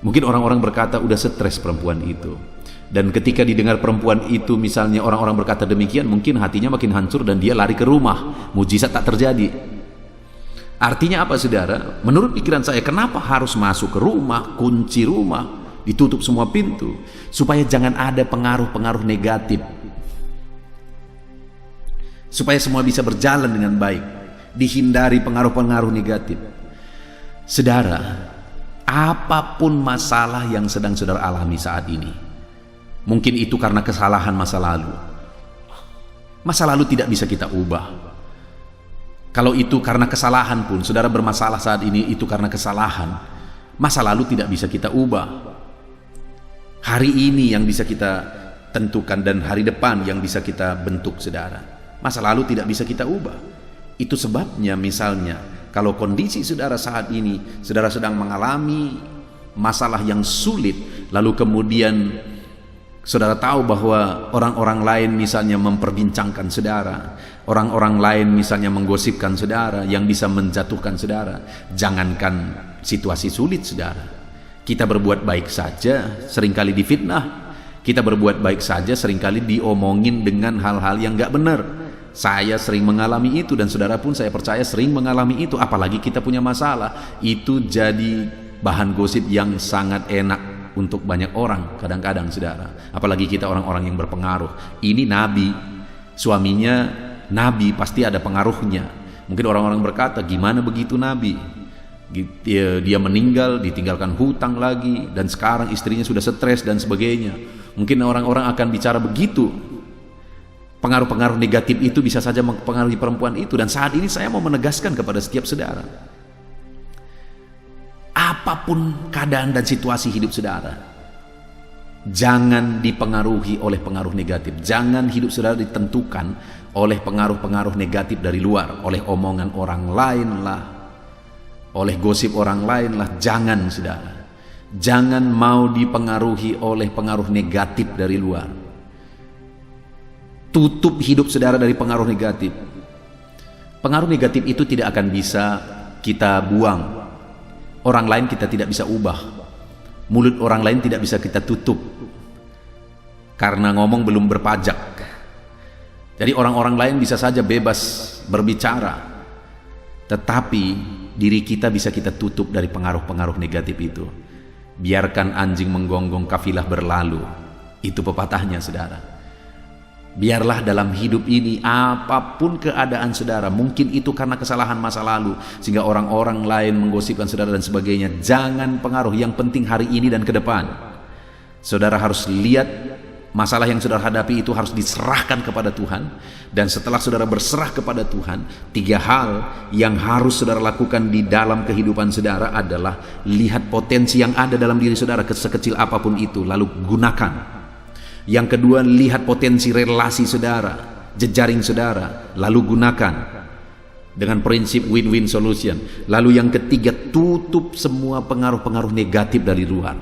Mungkin orang-orang berkata udah stres perempuan itu. Dan ketika didengar perempuan itu, misalnya orang-orang berkata demikian, mungkin hatinya makin hancur dan dia lari ke rumah. Mujizat tak terjadi. Artinya apa, saudara? Menurut pikiran saya, kenapa harus masuk ke rumah, kunci rumah, ditutup semua pintu, supaya jangan ada pengaruh-pengaruh negatif, supaya semua bisa berjalan dengan baik, dihindari pengaruh-pengaruh negatif. Saudara, apapun masalah yang sedang saudara alami saat ini, mungkin itu karena kesalahan masa lalu. Masa lalu tidak bisa kita ubah. Kalau itu karena kesalahan pun, saudara bermasalah saat ini, itu karena kesalahan. Masa lalu tidak bisa kita ubah. Hari ini yang bisa kita tentukan dan hari depan yang bisa kita bentuk, saudara. Masa lalu tidak bisa kita ubah. Itu sebabnya misalnya kalau kondisi saudara saat ini, saudara sedang mengalami masalah yang sulit, lalu kemudian saudara tahu bahwa orang-orang lain misalnya memperbincangkan saudara, orang-orang lain misalnya menggosipkan saudara yang bisa menjatuhkan saudara. Jangankan situasi sulit, saudara, kita berbuat baik saja seringkali difitnah, kita berbuat baik saja seringkali diomongin dengan hal-hal yang gak benar. Saya sering mengalami itu, dan saudara pun saya percaya sering mengalami itu. Apalagi kita punya masalah, itu jadi bahan gosip yang sangat enak untuk banyak orang kadang-kadang, saudara. Apalagi kita orang-orang yang berpengaruh. Ini nabi, suaminya nabi, pasti ada pengaruhnya. Mungkin orang-orang berkata, gimana begitu nabi? Dia meninggal, ditinggalkan hutang lagi, dan sekarang istrinya sudah stres dan sebagainya. Mungkin orang-orang akan bicara begitu. Pengaruh-pengaruh negatif itu bisa saja mempengaruhi perempuan itu. Dan saat ini saya mau menegaskan kepada setiap saudara, apapun keadaan dan situasi hidup saudara, jangan dipengaruhi oleh pengaruh negatif. Jangan hidup saudara ditentukan oleh pengaruh-pengaruh negatif dari luar, oleh omongan orang lain lah, oleh gosip orang lain lah. Jangan, saudara. Jangan mau dipengaruhi oleh pengaruh negatif dari luar. Tutup hidup saudara dari pengaruh negatif. Pengaruh negatif itu tidak akan bisa kita buang. Orang lain kita tidak bisa ubah. Mulut orang lain tidak bisa kita tutup, karena ngomong belum berpajak. Jadi orang-orang lain bisa saja bebas berbicara, tetapi diri kita bisa kita tutup dari pengaruh-pengaruh negatif itu. Biarkan anjing menggonggong kafilah berlalu. Itu pepatahnya, saudara. Biarlah dalam hidup ini apapun keadaan saudara, mungkin itu karena kesalahan masa lalu sehingga orang-orang lain menggosipkan saudara dan sebagainya, jangan pengaruh. Yang penting hari ini dan ke depan. Saudara harus lihat masalah yang saudara hadapi itu harus diserahkan kepada Tuhan. Dan setelah saudara berserah kepada Tuhan, 3 hal yang harus saudara lakukan di dalam kehidupan saudara adalah lihat potensi yang ada dalam diri saudara, sekecil apapun itu, lalu gunakan. Yang kedua, lihat potensi relasi saudara, jejaring saudara, lalu gunakan dengan prinsip win-win solution. Lalu yang ketiga, tutup semua pengaruh-pengaruh negatif dari luar,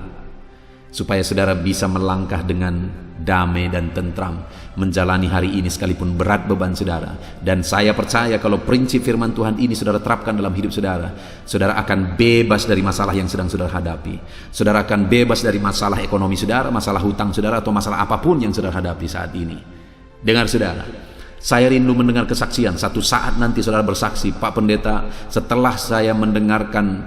supaya saudara bisa melangkah dengan damai dan tentram menjalani hari ini sekalipun berat beban saudara. Dan saya percaya kalau prinsip firman Tuhan ini saudara terapkan dalam hidup saudara, saudara akan bebas dari masalah yang sedang saudara hadapi. Saudara akan bebas dari masalah ekonomi saudara, masalah hutang saudara, atau masalah apapun yang saudara hadapi saat ini. Dengar saudara, saya rindu mendengar kesaksian. Satu saat nanti saudara bersaksi, Pak Pendeta, setelah saya mendengarkan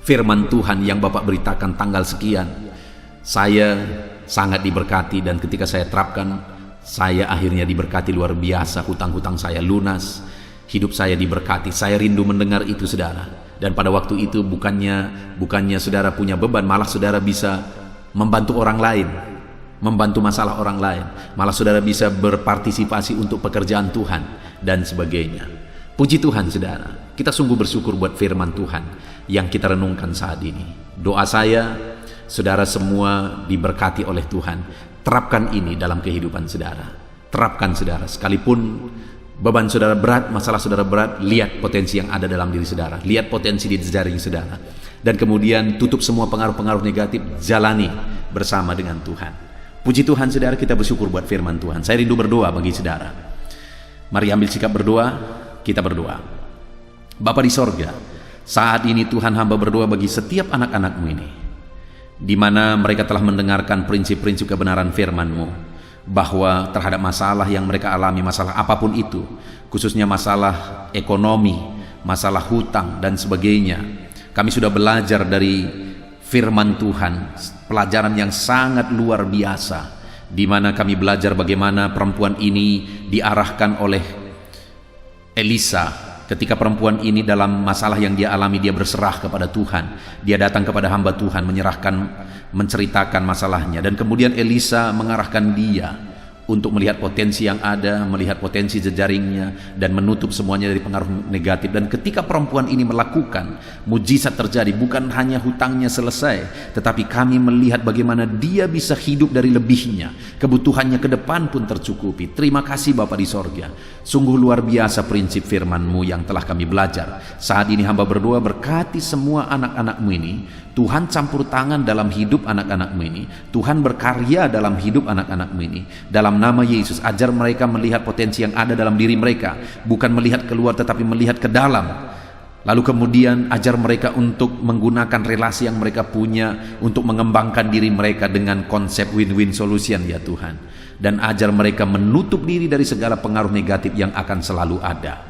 firman Tuhan yang Bapak beritakan tanggal sekian, saya sangat diberkati, dan ketika saya terapkan, saya akhirnya diberkati luar biasa. Hutang-hutang saya lunas, hidup saya diberkati. Saya rindu mendengar itu, saudara. Dan pada waktu itu bukannya saudara punya beban, malah saudara bisa membantu orang lain, membantu masalah orang lain, malah saudara bisa berpartisipasi untuk pekerjaan Tuhan dan sebagainya. Puji Tuhan, saudara. Kita sungguh bersyukur buat firman Tuhan yang kita renungkan saat ini. Doa saya, saudara semua diberkati oleh Tuhan. Terapkan ini dalam kehidupan saudara. Terapkan, saudara. Sekalipun beban saudara berat, masalah saudara berat, lihat potensi yang ada dalam diri saudara. Lihat potensi di jejaring saudara. Dan kemudian tutup semua pengaruh-pengaruh negatif. Jalani bersama dengan Tuhan. Puji Tuhan, saudara. Kita bersyukur buat firman Tuhan. Saya rindu berdoa bagi saudara. Mari ambil sikap berdoa. Kita berdoa. Bapa di sorga, saat ini Tuhan, hamba berdoa bagi setiap anak-anak-Mu ini, di mana mereka telah mendengarkan prinsip-prinsip kebenaran firman-Mu, bahwa terhadap masalah yang mereka alami, masalah apapun itu, khususnya masalah ekonomi, masalah hutang dan sebagainya, kami sudah belajar dari firman Tuhan, pelajaran yang sangat luar biasa, di mana kami belajar bagaimana perempuan ini diarahkan oleh Elisa. Ketika perempuan ini dalam masalah yang dia alami, dia berserah kepada Tuhan. Dia datang kepada hamba Tuhan, menceritakan masalahnya. Dan kemudian Elisa mengarahkan dia untuk melihat potensi yang ada, melihat potensi jejaringnya, dan menutup semuanya dari pengaruh negatif. Dan ketika perempuan ini melakukan, mujizat terjadi. Bukan hanya hutangnya selesai, tetapi kami melihat bagaimana dia bisa hidup dari lebihnya. Kebutuhannya ke depan pun tercukupi. Terima kasih Bapa di sorga. Sungguh luar biasa prinsip firman-Mu yang telah kami belajar. Saat ini hamba berdoa, berkati semua anak-anak-Mu ini. Tuhan campur tangan dalam hidup anak-anak-Mu ini. Tuhan berkarya dalam hidup anak-anak-Mu ini. Dalam nama Yesus, ajar mereka melihat potensi yang ada dalam diri mereka, bukan melihat keluar tetapi melihat ke dalam. Lalu kemudian ajar mereka untuk menggunakan relasi yang mereka punya untuk mengembangkan diri mereka dengan konsep win-win solution, ya Tuhan. Dan ajar mereka menutup diri dari segala pengaruh negatif yang akan selalu ada.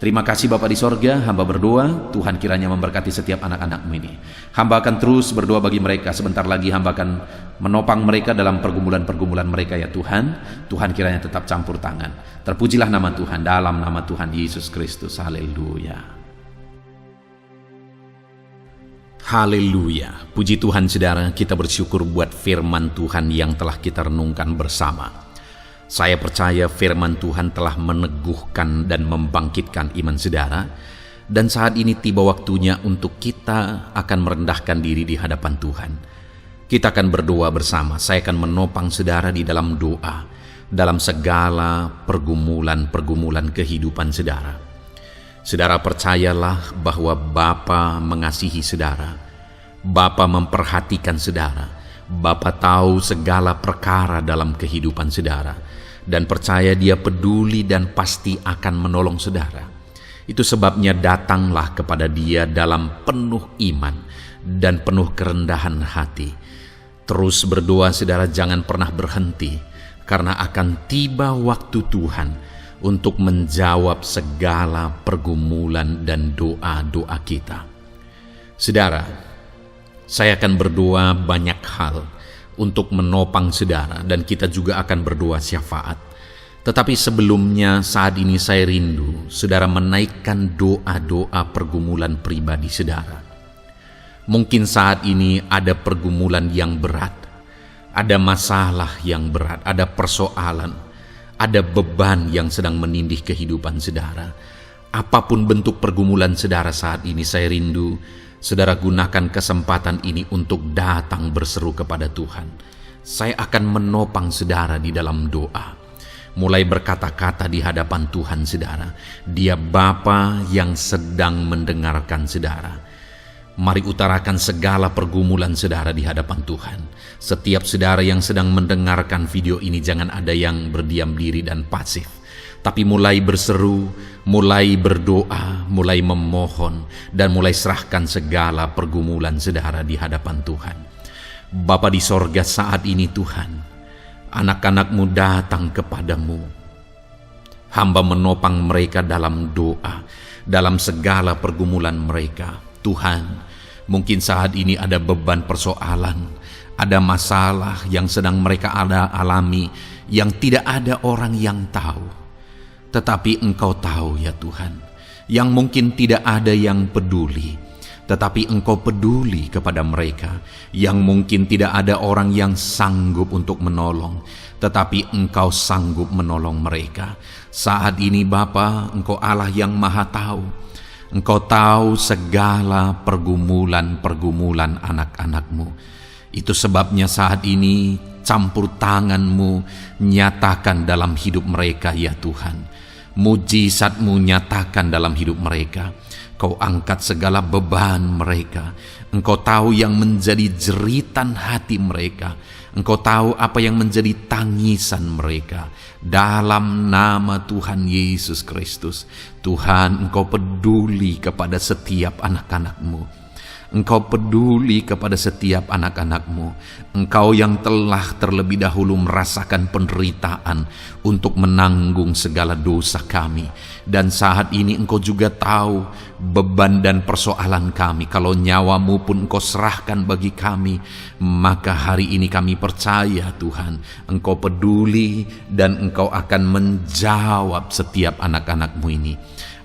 Terima kasih Bapa di sorga, hamba berdoa, Tuhan kiranya memberkati setiap anak-anak-Mu ini. Hamba akan terus berdoa bagi mereka. Sebentar lagi hamba akan menopang mereka dalam pergumulan-pergumulan mereka, ya Tuhan. Tuhan kiranya tetap campur tangan. Terpujilah nama Tuhan, dalam nama Tuhan Yesus Kristus. Haleluya. Haleluya. Puji Tuhan, saudara. Kita bersyukur buat firman Tuhan yang telah kita renungkan bersama. Saya percaya firman Tuhan telah meneguhkan dan membangkitkan iman saudara. Dan saat ini tiba waktunya untuk kita akan merendahkan diri di hadapan Tuhan. Kita akan berdoa bersama. Saya akan menopang saudara di dalam doa. dalam segala pergumulan-pergumulan kehidupan saudara. Saudara percayalah bahwa Bapa mengasihi saudara. Bapa memperhatikan saudara. Bapa tahu segala perkara dalam kehidupan saudara. Dan percaya Dia peduli dan pasti akan menolong saudara. Itu sebabnya datanglah kepada Dia dalam penuh iman dan penuh kerendahan hati. Terus berdoa saudara, jangan pernah berhenti, karena akan tiba waktu Tuhan untuk menjawab segala pergumulan dan doa-doa kita. Saudara, saya akan berdoa banyak hal untuk menopang saudara, dan kita juga akan berdoa syafaat. Tetapi sebelumnya saat ini saya rindu saudara menaikkan doa-doa pergumulan pribadi saudara. Mungkin saat ini ada pergumulan yang berat, ada masalah yang berat, ada persoalan, ada beban yang sedang menindih kehidupan saudara. Apapun bentuk pergumulan saudara saat ini, saya rindu saudara gunakan kesempatan ini untuk datang berseru kepada Tuhan. Saya akan menopang saudara di dalam doa. Mulai berkata-kata di hadapan Tuhan saudara. Dia Bapa yang sedang mendengarkan saudara. Mari utarakan segala pergumulan saudara di hadapan Tuhan. Setiap saudara yang sedang mendengarkan video ini, jangan ada yang berdiam diri dan pasif, tapi mulai berseru, mulai berdoa, mulai memohon, dan mulai serahkan segala pergumulan saudara di hadapan Tuhan. Bapa di sorga, saat ini Tuhan, anak-anak-Mu datang kepada-Mu. Hamba menopang mereka dalam doa, dalam segala pergumulan mereka. Tuhan, mungkin saat ini ada beban persoalan, ada masalah yang sedang mereka alami, yang tidak ada orang yang tahu. Tetapi Engkau tahu ya Tuhan, yang mungkin tidak ada yang peduli, tetapi Engkau peduli kepada mereka. Yang mungkin tidak ada orang yang sanggup untuk menolong, tetapi Engkau sanggup menolong mereka. Saat ini Bapa, Engkau Allah yang Maha Tahu. Engkau tahu segala pergumulan-pergumulan anak-anak-Mu. Itu sebabnya saat ini campur tangan-Mu nyatakan dalam hidup mereka ya Tuhan. Mujizat-Mu nyatakan dalam hidup mereka. Kau angkat segala beban mereka. Engkau tahu yang menjadi jeritan hati mereka. Engkau tahu apa yang menjadi tangisan mereka. Dalam nama Tuhan Yesus Kristus, Tuhan, Engkau peduli kepada setiap anak-anak-Mu. Engkau peduli kepada setiap anak-anak-Mu. Engkau yang telah terlebih dahulu merasakan penderitaan untuk menanggung segala dosa kami. Dan saat ini Engkau juga tahu beban dan persoalan kami. Kalau nyawa-Mu pun Engkau serahkan bagi kami, maka hari ini kami percaya Tuhan, Engkau peduli dan Engkau akan menjawab setiap anak-anak-Mu ini.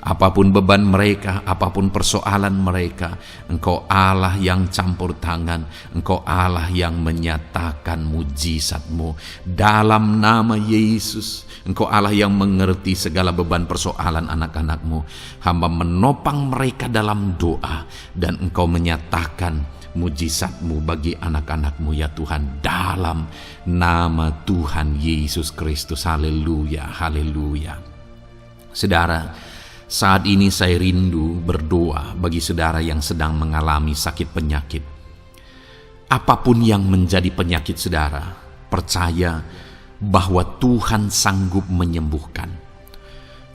Apapun beban mereka, apapun persoalan mereka, Engkau Allah yang campur tangan, Engkau Allah yang menyatakan mujizat-Mu. Dalam nama Yesus, Engkau Allah yang mengerti segala beban persoalan anak-anak-Mu. Hamba menopang mereka dalam doa, dan Engkau menyatakan mujizat-Mu bagi anak-anak-Mu ya Tuhan. Dalam nama Tuhan Yesus Kristus. Haleluya, haleluya. Saudara, saat ini saya rindu berdoa bagi saudara yang sedang mengalami sakit penyakit. Apapun yang menjadi penyakit saudara, percaya bahwa Tuhan sanggup menyembuhkan.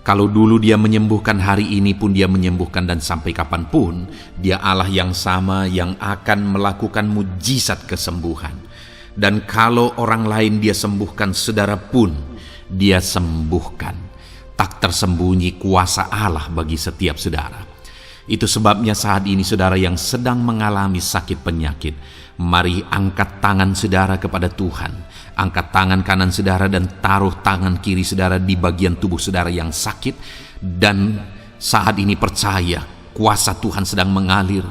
Kalau dulu Dia menyembuhkan, hari ini pun Dia menyembuhkan, dan sampai kapanpun Dia Allah yang sama yang akan melakukan mujizat kesembuhan. Dan kalau orang lain Dia sembuhkan, saudara pun Dia sembuhkan. Tak tersembunyi kuasa Allah bagi setiap saudara. Itu sebabnya saat ini saudara yang sedang mengalami sakit penyakit, mari angkat tangan saudara kepada Tuhan. Angkat tangan kanan saudara dan taruh tangan kiri saudara di bagian tubuh saudara yang sakit. Dan saat ini percaya kuasa Tuhan sedang mengalir.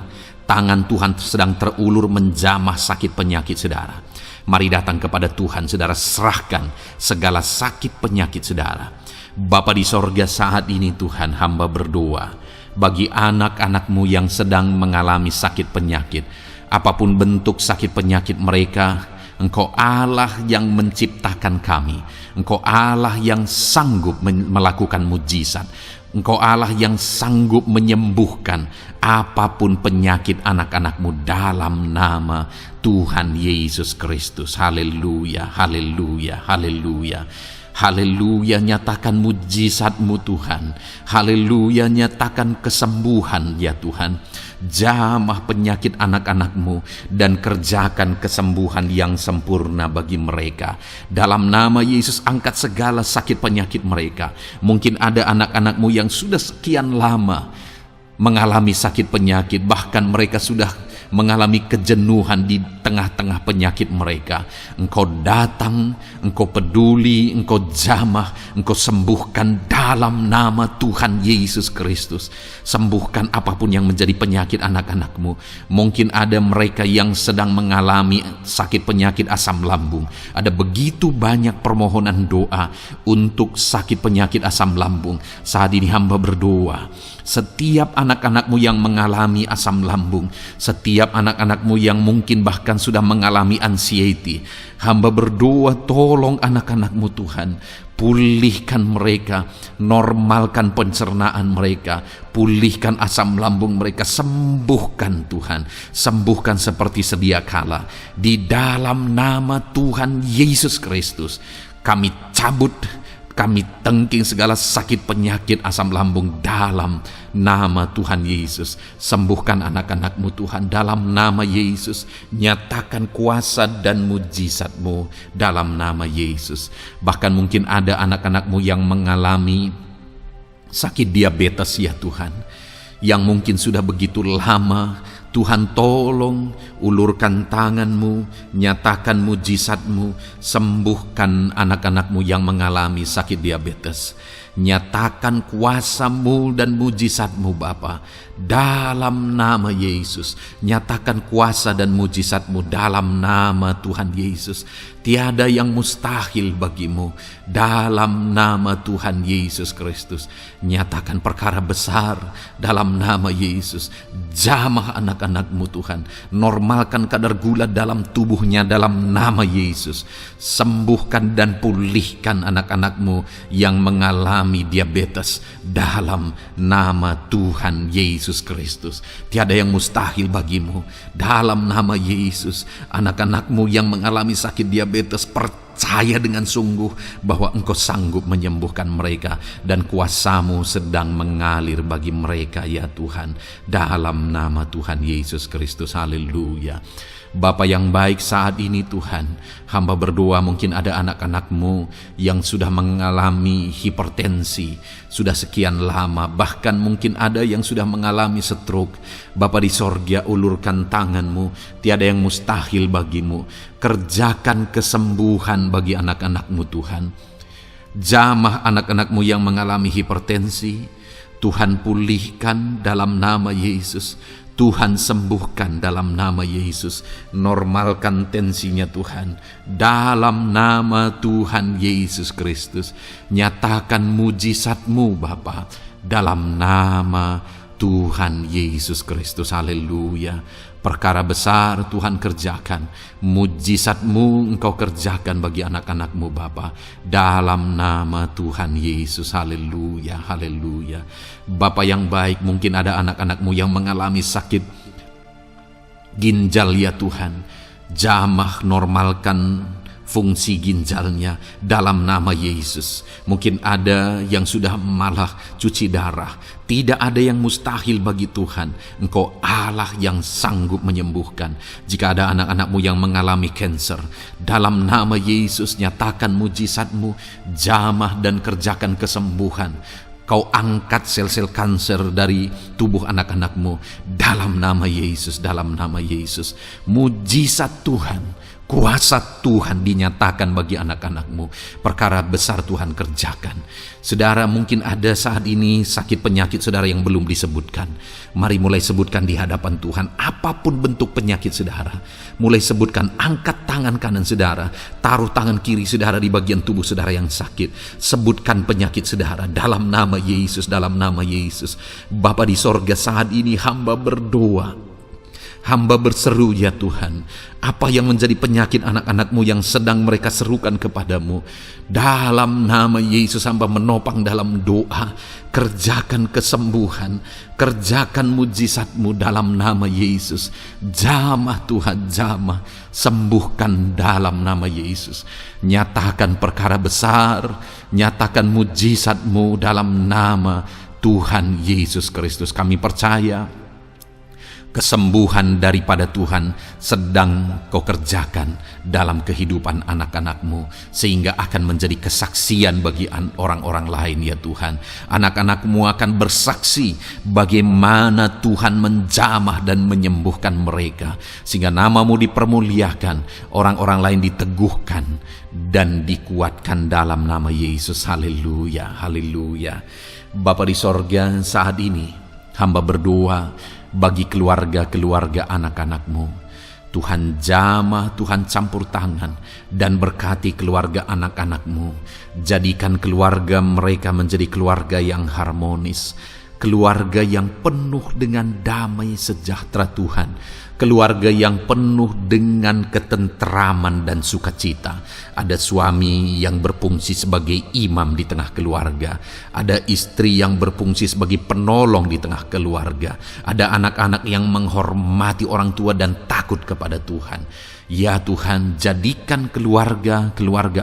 Tangan Tuhan sedang terulur menjamah sakit penyakit saudara. Mari datang kepada Tuhan saudara, serahkan segala sakit penyakit saudara. Bapa di sorga, saat ini Tuhan, hamba berdoa bagi anak-anak-Mu yang sedang mengalami sakit penyakit. Apapun bentuk sakit penyakit mereka, Engkau Allah yang menciptakan kami. Engkau Allah yang sanggup melakukan mujizat. Engkau Allah yang sanggup menyembuhkan apapun penyakit anak-anak-Mu dalam nama Tuhan Yesus Kristus. Haleluya, haleluya, haleluya. Haleluya, nyatakan mujizat-Mu Tuhan. Haleluya, nyatakan kesembuhan ya Tuhan. Jamah penyakit anak-anak-Mu dan kerjakan kesembuhan yang sempurna bagi mereka. Dalam nama Yesus, angkat segala sakit penyakit mereka. Mungkin ada anak-anak-Mu yang sudah sekian lama mengalami sakit penyakit, bahkan mereka sudah mengalami kejenuhan di tengah-tengah penyakit mereka. Engkau datang, Engkau peduli, Engkau jamah, Engkau sembuhkan dalam nama Tuhan Yesus Kristus. Sembuhkan apapun yang menjadi penyakit anak-anak-Mu. Mungkin ada mereka yang sedang mengalami sakit penyakit asam lambung. Ada begitu banyak permohonan doa untuk sakit penyakit asam lambung. Saat ini hamba berdoa, setiap anak-anak-Mu yang mengalami asam lambung, setiap anak-anak-Mu yang mungkin bahkan sudah mengalami anxiety, hamba berdoa, tolong anak-anak-Mu Tuhan, pulihkan mereka, normalkan pencernaan mereka, pulihkan asam lambung mereka, sembuhkan Tuhan, sembuhkan seperti sedia kala. Di dalam nama Tuhan Yesus Kristus, kami cabut, kami tengking segala sakit penyakit asam lambung dalam nama Tuhan Yesus. Sembuhkan anak-anak-Mu Tuhan dalam nama Yesus. Nyatakan kuasa dan mujizat-Mu dalam nama Yesus. Bahkan mungkin ada anak-anak-Mu yang mengalami sakit diabetes ya Tuhan, yang mungkin sudah begitu lama. Tuhan tolong, ulurkan tangan-Mu, nyatakan mujizat-Mu, sembuhkan anak-anak-Mu yang mengalami sakit diabetes. Nyatakan kuasa-Mu dan mujizat-Mu Bapa dalam nama Yesus. Nyatakan kuasa dan mujizat-Mu dalam nama Tuhan Yesus. Tiada yang mustahil bagi-Mu dalam nama Tuhan Yesus Kristus. Nyatakan perkara besar dalam nama Yesus. Jamah anak-anak-Mu Tuhan. Normalkan kadar gula dalam tubuhnya dalam nama Yesus. Sembuhkan dan pulihkan anak-anak-Mu yang mengalami diabetes dalam nama Tuhan Yesus Kristus. Tiada yang mustahil bagi-Mu dalam nama Yesus. Anak-anak-Mu yang mengalami sakit diabetes, percaya dengan sungguh bahwa Engkau sanggup menyembuhkan mereka dan kuasa-Mu sedang mengalir bagi mereka ya Tuhan, dalam nama Tuhan Yesus Kristus. Haleluya. Bapa yang baik, saat ini Tuhan, hamba berdoa mungkin ada anak-anak-Mu yang sudah mengalami hipertensi, sudah sekian lama, bahkan mungkin ada yang sudah mengalami stroke. Bapa di sorga, ulurkan tangan-Mu, tiada yang mustahil bagi-Mu. Kerjakan kesembuhan bagi anak-anak-Mu Tuhan. Jamah anak-anak-Mu yang mengalami hipertensi, Tuhan pulihkan dalam nama Yesus. Tuhan sembuhkan dalam nama Yesus. Normalkan tensinya Tuhan dalam nama Tuhan Yesus Kristus. Nyatakan mujizat-Mu Bapa dalam nama Tuhan Yesus Kristus. Haleluya. Perkara besar Tuhan kerjakan, mujizat-Mu Engkau kerjakan bagi anak-anak-Mu Bapa dalam nama Tuhan Yesus. Haleluya, haleluya. Bapa yang baik, mungkin ada anak-anak-Mu yang mengalami sakit ginjal ya Tuhan. Jamah, normalkan fungsi ginjalnya dalam nama Yesus. Mungkin ada yang sudah malah cuci darah. Tidak ada yang mustahil bagi Tuhan. Engkau Allah yang sanggup menyembuhkan. Jika ada anak-anak-Mu yang mengalami kanker, dalam nama Yesus nyatakan mujizat-Mu, jamah dan kerjakan kesembuhan. Kau angkat sel-sel kanker dari tubuh anak-anak-Mu dalam nama Yesus, dalam nama Yesus. Mujizat Tuhan, kuasa Tuhan dinyatakan bagi anak-anak-Mu. Perkara besar Tuhan kerjakan. Saudara, mungkin ada saat ini sakit penyakit saudara yang belum disebutkan. Mari mulai sebutkan di hadapan Tuhan. Apapun bentuk penyakit saudara, mulai sebutkan. Angkat tangan kanan saudara, taruh tangan kiri saudara di bagian tubuh saudara yang sakit. Sebutkan penyakit saudara dalam nama Yesus, dalam nama Yesus. Bapa di sorga, saat ini hamba berdoa, Hamba berseru ya Tuhan, apa yang menjadi penyakit anak-anak-Mu yang sedang mereka serukan kepadamu, dalam nama Yesus hamba menopang dalam doa, kerjakan kesembuhan, kerjakan mujizat-Mu dalam nama Yesus. Jamah Tuhan, jamah, sembuhkan dalam nama Yesus. Nyatakan perkara besar, nyatakan mujizat-Mu dalam nama Tuhan Yesus Kristus. Kami percaya kesembuhan daripada Tuhan sedang Kau kerjakan dalam kehidupan anak-anak-Mu, sehingga akan menjadi kesaksian bagi orang-orang lain ya Tuhan. Anak-anak-Mu akan bersaksi bagaimana Tuhan menjamah dan menyembuhkan mereka, sehingga nama-Mu dipermuliakan, orang-orang lain diteguhkan dan dikuatkan dalam nama Yesus. Haleluya, haleluya. Bapa di sorga, saat ini hamba berdoa bagi keluarga-keluarga anak-anak-Mu. Tuhan jamah, Tuhan campur tangan dan berkati keluarga anak-anak-Mu. Jadikan keluarga mereka menjadi keluarga yang harmonis, keluarga yang penuh dengan damai sejahtera Tuhan, keluarga yang penuh dengan ketenteraman dan sukacita. Ada suami yang berfungsi sebagai imam di tengah keluarga, ada istri yang berfungsi sebagai penolong di tengah keluarga, ada anak-anak yang menghormati orang tua dan takut kepada Tuhan. Ya Tuhan, jadikan keluarga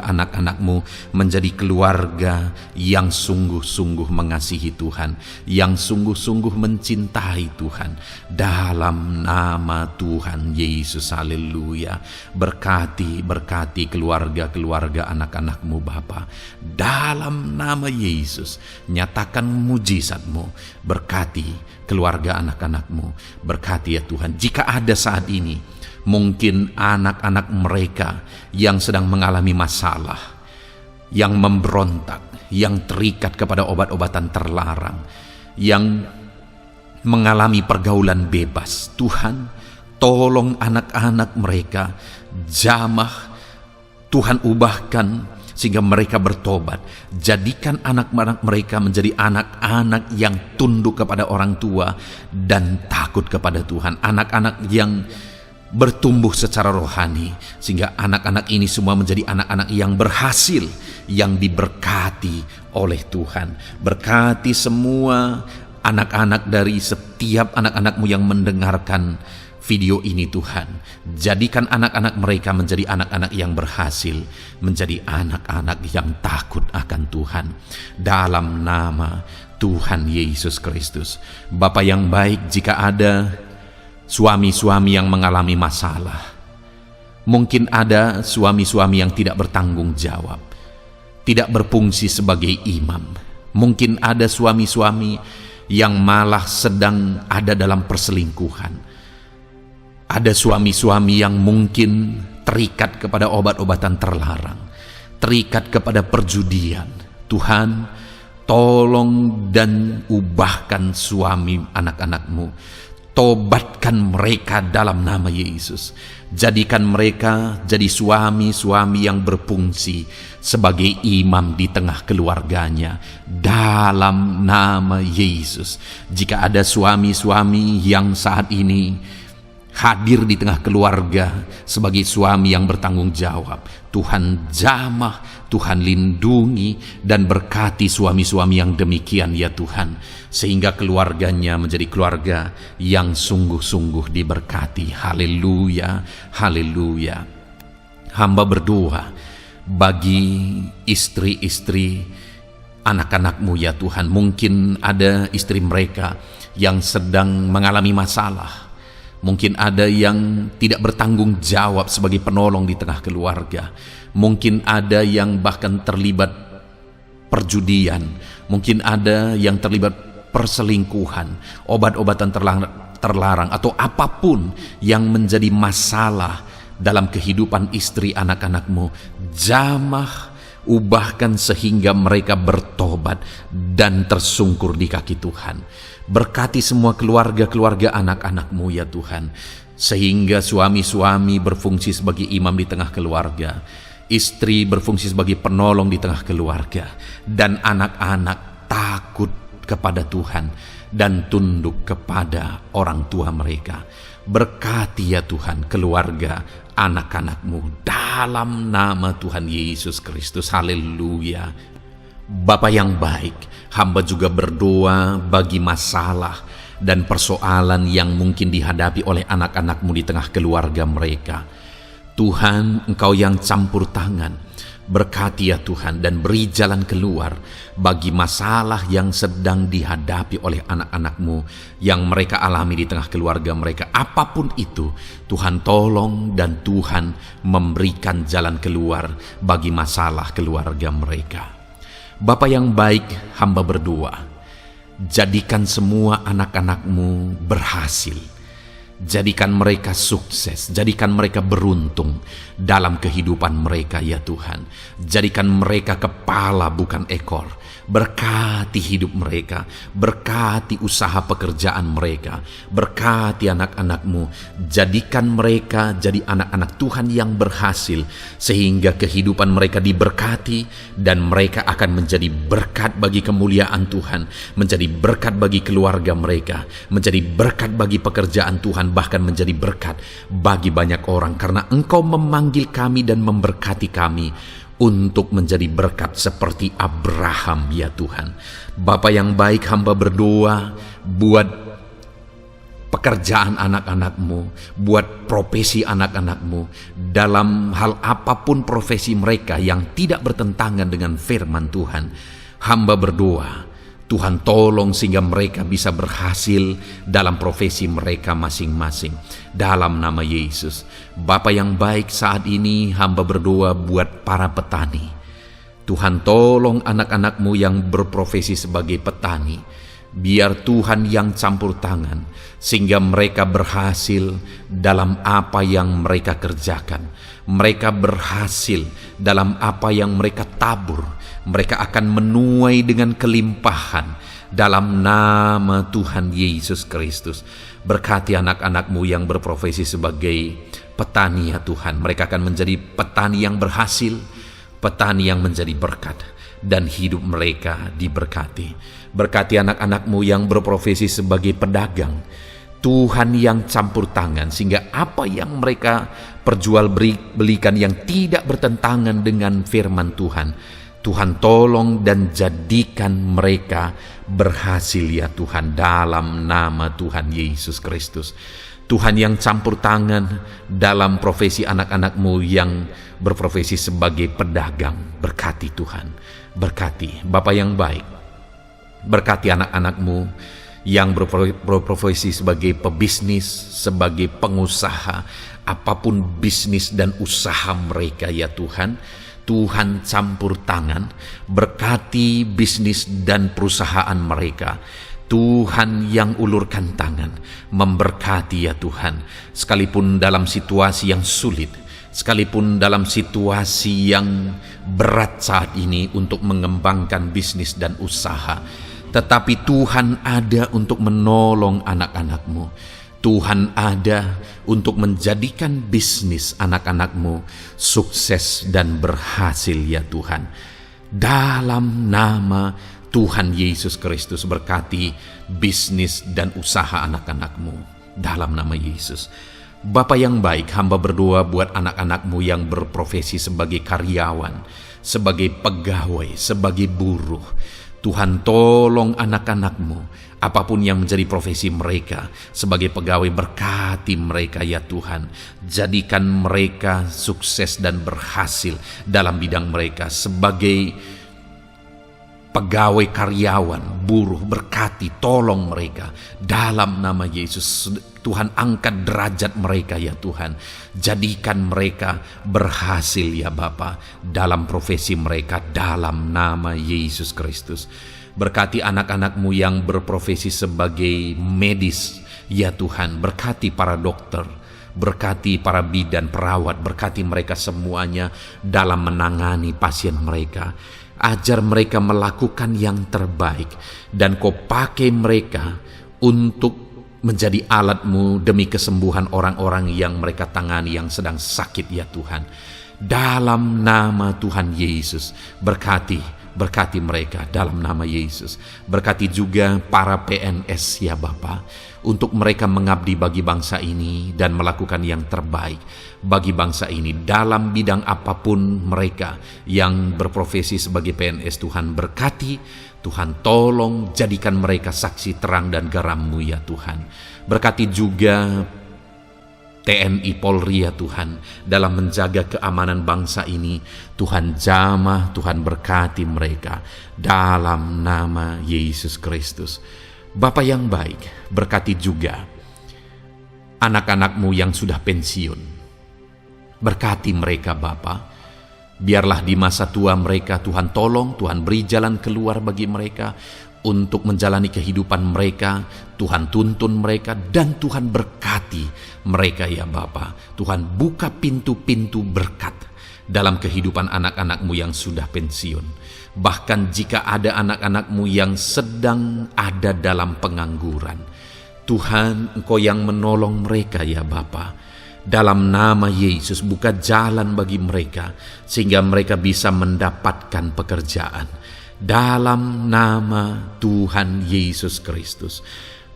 anak-anak-Mu menjadi keluarga yang sungguh-sungguh mengasihi Tuhan, yang sungguh-sungguh mencintai Tuhan. Dalam nama Tuhan Yesus, haleluya. Berkati keluarga anak-anak-Mu Bapa. Dalam nama Yesus, nyatakan mujizat-Mu. Berkati keluarga anak-anak-Mu. Berkati ya Tuhan, jika ada saat ini mungkin anak-anak mereka yang sedang mengalami masalah, yang memberontak, yang terikat kepada obat-obatan terlarang, yang mengalami pergaulan bebas, Tuhan, tolong anak-anak mereka, jamah, Tuhan ubahkan sehingga mereka bertobat. Jadikan anak-anak mereka menjadi anak-anak yang tunduk kepada orang tua dan takut kepada Tuhan, anak-anak yang bertumbuh secara rohani, sehingga anak-anak ini semua menjadi anak-anak yang berhasil, yang diberkati oleh Tuhan. Berkati semua anak-anak dari setiap anak-anak-Mu yang mendengarkan video ini Tuhan. Jadikan anak-anak mereka menjadi anak-anak yang berhasil, menjadi anak-anak yang takut akan Tuhan. Dalam nama Tuhan Yesus Kristus. Bapa yang baik, jika ada suami-suami yang mengalami masalah, mungkin ada suami-suami yang tidak bertanggung jawab, tidak berfungsi sebagai imam, mungkin ada suami-suami yang malah sedang ada dalam perselingkuhan, ada suami-suami yang mungkin terikat kepada obat-obatan terlarang, terikat kepada perjudian. Tuhan, tolong dan ubahkan suami anak-anak-Mu. Tobatkan mereka dalam nama Yesus. Jadikan mereka jadi suami-suami yang berfungsi sebagai imam di tengah keluarganya. Dalam nama Yesus. Jika ada suami-suami yang saat ini hadir di tengah keluarga sebagai suami yang bertanggung jawab, Tuhan jamah, Tuhan lindungi dan berkati suami-suami yang demikian ya Tuhan, sehingga keluarganya menjadi keluarga yang sungguh-sungguh diberkati. Haleluya, haleluya. Hamba berdoa bagi istri-istri anak-anak-Mu ya Tuhan. Mungkin ada istri mereka yang sedang mengalami masalah, mungkin ada yang tidak bertanggung jawab sebagai penolong di tengah keluarga, mungkin ada yang bahkan terlibat perjudian, mungkin ada yang terlibat perselingkuhan, obat-obatan terlarang, atau apapun yang menjadi masalah dalam kehidupan istri anak-anak-Mu. Jamah, ubahkan sehingga mereka bertobat dan tersungkur di kaki Tuhan. Berkati semua keluarga-keluarga anak-anak-Mu ya Tuhan, sehingga suami-suami berfungsi sebagai imam di tengah keluarga, istri berfungsi sebagai penolong di tengah keluarga, dan anak-anak takut kepada Tuhan dan tunduk kepada orang tua mereka. Berkati ya Tuhan keluarga anak-anak-Mu dalam nama Tuhan Yesus Kristus. Haleluya. Bapa yang baik, hamba juga berdoa bagi masalah dan persoalan yang mungkin dihadapi oleh anak-anak-Mu di tengah keluarga mereka. Tuhan, Engkau yang campur tangan, berkati ya Tuhan dan beri jalan keluar bagi masalah yang sedang dihadapi oleh anak-anak-Mu yang mereka alami di tengah keluarga mereka. Apapun itu, Tuhan tolong dan Tuhan memberikan jalan keluar bagi masalah keluarga mereka. Bapa yang baik, hamba berdoa, jadikan semua anak-anak-Mu berhasil. Jadikan mereka sukses, jadikan mereka beruntung dalam kehidupan mereka ya Tuhan. Jadikan mereka kepala bukan ekor. Berkati hidup mereka, berkati usaha pekerjaan mereka, berkati anak-anak-Mu. Jadikan mereka jadi anak-anak Tuhan yang berhasil, sehingga kehidupan mereka diberkati dan mereka akan menjadi berkat bagi kemuliaan Tuhan, menjadi berkat bagi keluarga mereka, menjadi berkat bagi pekerjaan Tuhan, bahkan menjadi berkat bagi banyak orang, karena Engkau memanggil kami dan memberkati kami untuk menjadi berkat seperti Abraham ya Tuhan. Bapa yang baik, hamba berdoa buat pekerjaan anak-anak-Mu, buat profesi anak-anak-Mu, dalam hal apapun profesi mereka yang tidak bertentangan dengan firman Tuhan. Hamba berdoa Tuhan tolong sehingga mereka bisa berhasil dalam profesi mereka masing-masing. Dalam nama Yesus. Bapa yang baik, saat ini hamba berdoa buat para petani. Tuhan tolong anak-anak-Mu yang berprofesi sebagai petani. Biar Tuhan yang campur tangan sehingga mereka berhasil dalam apa yang mereka kerjakan. Mereka berhasil dalam apa yang mereka tabur. Mereka akan menuai dengan kelimpahan dalam nama Tuhan Yesus Kristus. Berkati anak-anak-Mu yang berprofesi sebagai petani ya Tuhan. Mereka akan menjadi petani yang berhasil, petani yang menjadi berkat, dan hidup mereka diberkati. Berkati anak-anak-Mu yang berprofesi sebagai pedagang. Tuhan yang campur tangan sehingga apa yang mereka perjualbelikan yang tidak bertentangan dengan firman Tuhan, Tuhan tolong dan jadikan mereka berhasil ya Tuhan, dalam nama Tuhan Yesus Kristus. Tuhan yang campur tangan dalam profesi anak-anak-Mu yang berprofesi sebagai pedagang. Berkati Tuhan, berkati Bapa yang baik. Berkati anak-anak-Mu yang berprofesi sebagai pebisnis, sebagai pengusaha, apapun bisnis dan usaha mereka ya Tuhan. Tuhan campur tangan, berkati bisnis dan perusahaan mereka. Tuhan yang ulurkan tangan, memberkati ya Tuhan. Sekalipun dalam situasi yang sulit, sekalipun dalam situasi yang berat saat ini untuk mengembangkan bisnis dan usaha, tetapi Tuhan ada untuk menolong anak-anak-Mu. Tuhan ada untuk menjadikan bisnis anak-anak-Mu sukses dan berhasil ya Tuhan. Dalam nama Tuhan Yesus Kristus, berkati bisnis dan usaha anak-anak-Mu dalam nama Yesus. Bapa yang baik, hamba berdoa buat anak-anak-Mu yang berprofesi sebagai karyawan, sebagai pegawai, sebagai buruh. Tuhan tolong anak-anak-Mu, apapun yang menjadi profesi mereka, sebagai pegawai berkati mereka ya Tuhan. Jadikan mereka sukses dan berhasil dalam bidang mereka. Sebagai pegawai karyawan, buruh, berkati, tolong mereka. Dalam nama Yesus, Tuhan angkat derajat mereka ya Tuhan. Jadikan mereka berhasil ya Bapa dalam profesi mereka, dalam nama Yesus Kristus. Berkati anak-anak-Mu yang berprofesi sebagai medis ya Tuhan. Berkati para dokter, berkati para bidan, perawat, berkati mereka semuanya dalam menangani pasien mereka. Ajar mereka melakukan yang terbaik, dan Kau pakai mereka untuk menjadi alat-Mu demi kesembuhan orang-orang yang mereka tangani yang sedang sakit ya Tuhan. Dalam nama Tuhan Yesus, berkati Berkati mereka dalam nama Yesus. Berkati juga para PNS ya Bapa, untuk mereka mengabdi bagi bangsa ini dan melakukan yang terbaik bagi bangsa ini dalam bidang apapun mereka yang berprofesi sebagai PNS. Tuhan berkati, Tuhan tolong jadikan mereka saksi terang dan garam-Mu ya Tuhan. Berkati juga TNI Polri ya Tuhan, dalam menjaga keamanan bangsa ini. Tuhan jamah, Tuhan berkati mereka dalam nama Yesus Kristus. Bapa yang baik, berkati juga anak-anak-Mu yang sudah pensiun. Berkati mereka Bapa. Biarlah di masa tua mereka Tuhan tolong, Tuhan beri jalan keluar bagi mereka untuk menjalani kehidupan mereka. Tuhan tuntun mereka dan Tuhan berkati mereka ya Bapa. Tuhan buka pintu-pintu berkat dalam kehidupan anak-anak-Mu yang sudah pensiun. Bahkan jika ada anak-anak-Mu yang sedang ada dalam pengangguran, Tuhan Engkau yang menolong mereka ya Bapa. Dalam nama Yesus buka jalan bagi mereka sehingga mereka bisa mendapatkan pekerjaan. Dalam nama Tuhan Yesus Kristus.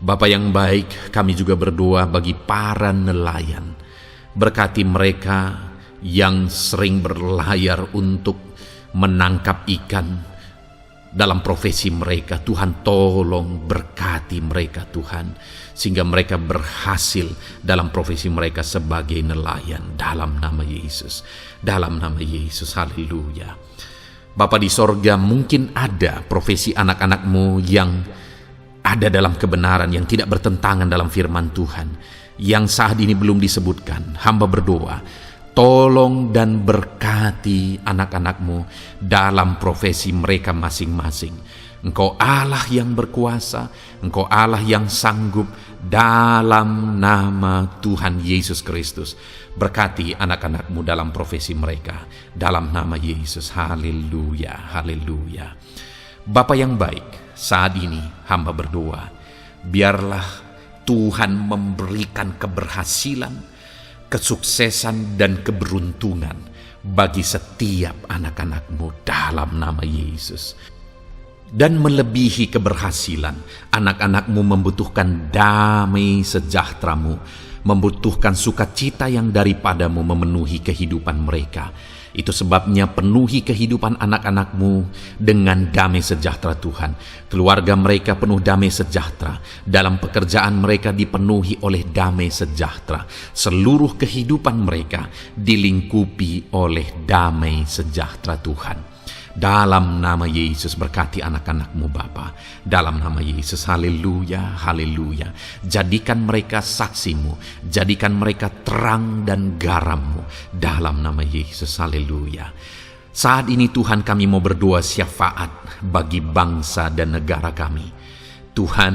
Bapa yang baik, kami juga berdoa bagi para nelayan. Berkati mereka yang sering berlayar untuk menangkap ikan dalam profesi mereka. Tuhan tolong berkati mereka Tuhan, sehingga mereka berhasil dalam profesi mereka sebagai nelayan. Dalam nama Yesus, dalam nama Yesus, haleluya. Bapa di sorga, mungkin ada profesi anak-anak-Mu yang ada dalam kebenaran, yang tidak bertentangan dalam firman Tuhan, yang saat ini belum disebutkan. Hamba berdoa, tolong dan berkati anak-anak-Mu dalam profesi mereka masing-masing. Engkau Allah yang berkuasa, Engkau Allah yang sanggup. Dalam nama Tuhan Yesus Kristus, berkati anak-anak-Mu dalam profesi mereka. Dalam nama Yesus, haleluya, haleluya. Bapa yang baik, saat ini hamba berdoa, biarlah Tuhan memberikan keberhasilan, kesuksesan dan keberuntungan bagi setiap anak-anak-Mu dalam nama Yesus. Dan melebihi keberhasilan, anak-anak-Mu membutuhkan damai sejahtera-Mu, membutuhkan sukacita yang daripada-Mu memenuhi kehidupan mereka. Itu sebabnya penuhi kehidupan anak-anak-Mu dengan damai sejahtera Tuhan. Keluarga mereka penuh damai sejahtera. Dalam pekerjaan mereka dipenuhi oleh damai sejahtera. Seluruh kehidupan mereka dilingkupi oleh damai sejahtera Tuhan. Dalam nama Yesus, berkati anak-anak-Mu Bapa. Dalam nama Yesus, haleluya, haleluya. Jadikan mereka saksi-Mu, jadikan mereka terang dan garam-Mu. Dalam nama Yesus, haleluya. Saat ini Tuhan, kami mau berdoa syafaat bagi bangsa dan negara kami. Tuhan,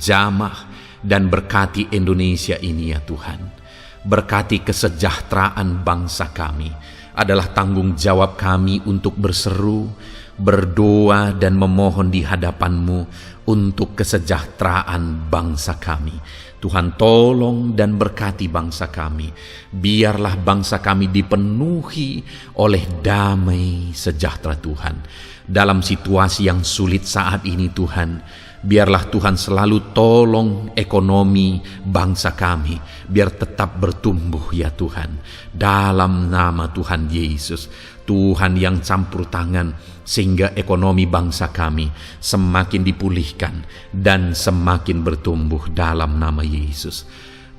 jamah dan berkati Indonesia ini ya Tuhan. Berkati kesejahteraan bangsa kami. Adalah tanggung jawab kami untuk berseru, berdoa dan memohon di hadapan-Mu untuk kesejahteraan bangsa kami. Tuhan tolong dan berkati bangsa kami. Biarlah bangsa kami dipenuhi oleh damai sejahtera Tuhan. Dalam situasi yang sulit saat ini Tuhan, biarlah Tuhan selalu tolong ekonomi bangsa kami, biar tetap bertumbuh ya Tuhan. Dalam nama Tuhan Yesus, Tuhan yang campur tangan, sehingga ekonomi bangsa kami semakin dipulihkan dan semakin bertumbuh dalam nama Yesus.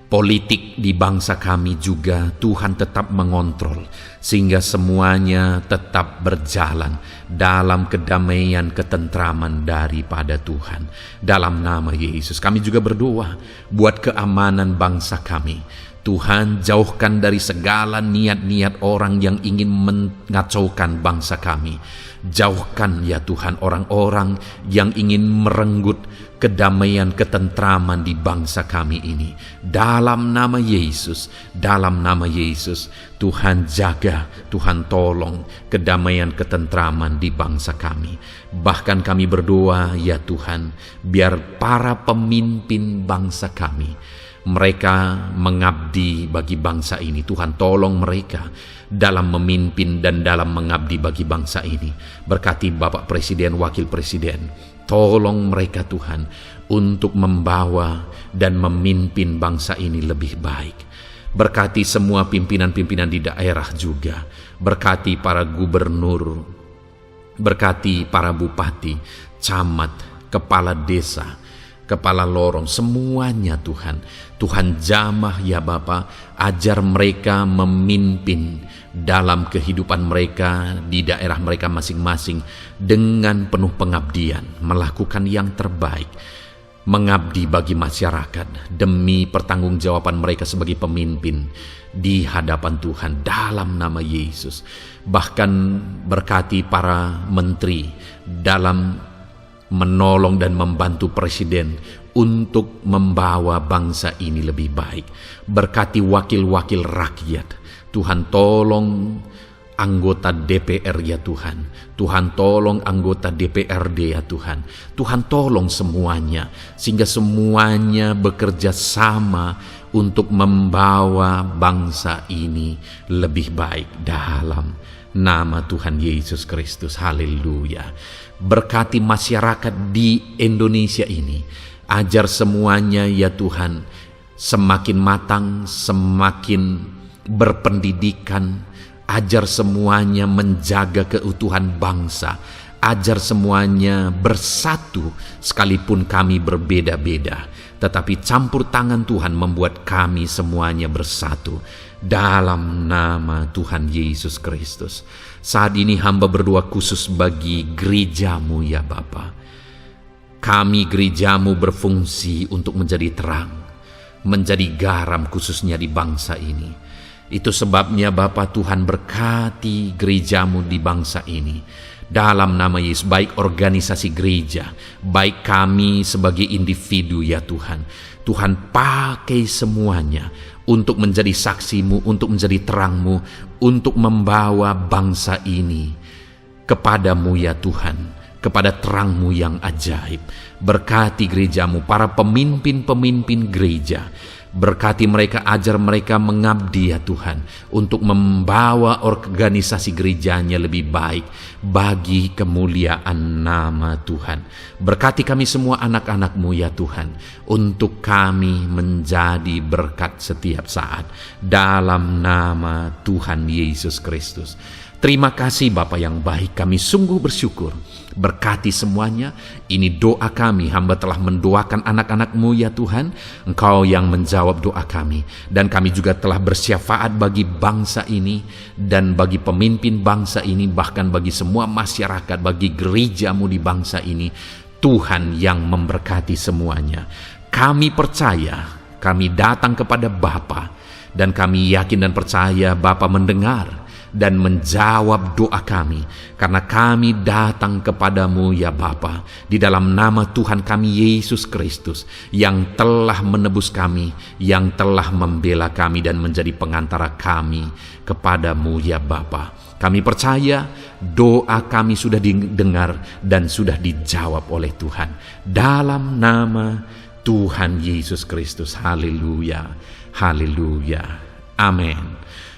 Politik di bangsa kami juga Tuhan tetap mengontrol, sehingga semuanya tetap berjalan dalam kedamaian, ketentraman daripada Tuhan. Dalam nama Yesus kami juga berdoa buat keamanan bangsa kami. Tuhan, jauhkan dari segala niat-niat orang yang ingin mengacaukan bangsa kami. Jauhkan ya Tuhan orang-orang yang ingin merenggut kedamaian, ketentraman di bangsa kami ini. Dalam nama Yesus, dalam nama Yesus, Tuhan jaga, Tuhan tolong kedamaian, ketentraman di bangsa kami. Bahkan kami berdoa ya Tuhan, biar para pemimpin bangsa kami Mereka mengabdi bagi bangsa ini. Tuhan, tolong mereka dalam memimpin dan dalam mengabdi bagi bangsa ini. Berkati Bapak Presiden, Wakil Presiden. Tolong mereka Tuhan untuk membawa dan memimpin bangsa ini lebih baik. Berkati semua pimpinan-pimpinan di daerah juga. Berkati para gubernur, berkati para bupati, camat, kepala desa, kepala lorong, semuanya Tuhan. Tuhan jamah ya Bapa, ajar mereka memimpin dalam kehidupan mereka di daerah mereka masing-masing dengan penuh pengabdian, melakukan yang terbaik, mengabdi bagi masyarakat demi pertanggungjawaban mereka sebagai pemimpin di hadapan Tuhan dalam nama Yesus. Bahkan berkati para menteri dalam menolong dan membantu presiden untuk membawa bangsa ini lebih baik. Berkati wakil-wakil rakyat. Tuhan, tolong anggota DPR ya Tuhan. Tuhan, tolong anggota DPRD ya Tuhan. Tuhan, tolong semuanya, sehingga semuanya bekerja sama untuk membawa bangsa ini lebih baik dalam nama Tuhan Yesus Kristus. Haleluya. Berkati masyarakat di Indonesia ini. Ajar semuanya ya Tuhan semakin matang, semakin berpendidikan. Ajar semuanya menjaga keutuhan bangsa. Ajar semuanya bersatu sekalipun kami berbeda-beda. Tetapi campur tangan Tuhan membuat kami semuanya bersatu dalam nama Tuhan Yesus Kristus. Saat ini hamba berdoa khusus bagi gerejamu ya Bapa. Kami gerejamu berfungsi untuk menjadi terang, menjadi garam khususnya di bangsa ini. Itu sebabnya Bapa, Tuhan berkati gerejamu di bangsa ini. Dalam nama Yesus, baik organisasi gereja, baik kami sebagai individu ya Tuhan. Tuhan pakai semuanya untuk menjadi saksimu, untuk menjadi terangmu, untuk membawa bangsa ini kepadamu ya Tuhan, kepada terangmu yang ajaib. Berkati gerejamu, para pemimpin-pemimpin gereja. Berkati mereka, ajar mereka mengabdi ya Tuhan, untuk membawa organisasi gerejanya lebih baik bagi kemuliaan nama Tuhan. Berkati kami semua anak-anak-Mu ya Tuhan, untuk kami menjadi berkat setiap saat dalam nama Tuhan Yesus Kristus. Terima kasih Bapa yang baik, kami sungguh bersyukur. Berkati semuanya, ini doa kami, hamba telah mendoakan anak-anak-Mu ya Tuhan, Engkau yang menjawab doa kami. Dan kami juga telah bersyafaat bagi bangsa ini, dan bagi pemimpin bangsa ini, bahkan bagi semua masyarakat, bagi gereja-Mu di bangsa ini. Tuhan yang memberkati semuanya. Kami percaya, kami datang kepada Bapa, dan kami yakin dan percaya Bapa mendengar dan menjawab doa kami, karena kami datang kepadamu ya Bapa, di dalam nama Tuhan kami Yesus Kristus, yang telah menebus kami, yang telah membela kami dan menjadi pengantara kami kepadamu ya Bapa. Kami percaya doa kami sudah didengar dan sudah dijawab oleh Tuhan, dalam nama Tuhan Yesus Kristus. Haleluya, haleluya, amin.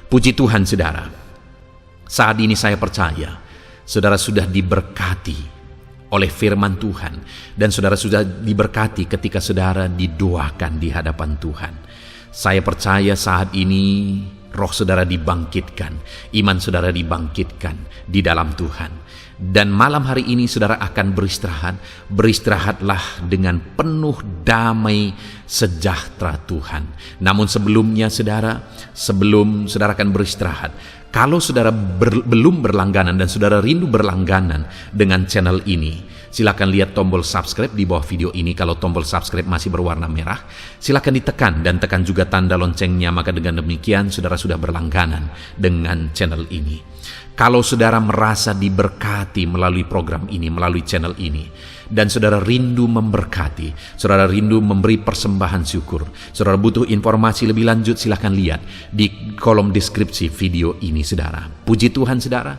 Puji Tuhan saudara. Saat ini saya percaya saudara sudah diberkati oleh firman Tuhan, dan saudara sudah diberkati ketika saudara didoakan di hadapan Tuhan. Saya percaya saat ini roh saudara dibangkitkan, iman saudara dibangkitkan di dalam Tuhan. Dan malam hari ini saudara akan beristirahat. Beristirahatlah dengan penuh damai sejahtera Tuhan. Namun sebelumnya saudara, sebelum saudara akan beristirahat, kalau saudara belum berlangganan dan saudara rindu berlangganan dengan channel ini, silakan lihat tombol subscribe di bawah video ini. Kalau tombol subscribe masih berwarna merah, silakan ditekan dan tekan juga tanda loncengnya. Maka dengan demikian saudara sudah berlangganan dengan channel ini. Kalau saudara merasa diberkati melalui program ini, melalui channel ini, dan saudara rindu memberkati, saudara rindu memberi persembahan syukur, saudara butuh informasi lebih lanjut, silahkan lihat di kolom deskripsi video ini saudara. Puji Tuhan saudara,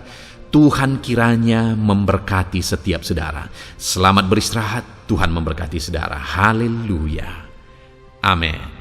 Tuhan kiranya memberkati setiap saudara. Selamat beristirahat, Tuhan memberkati saudara. Haleluya, amin.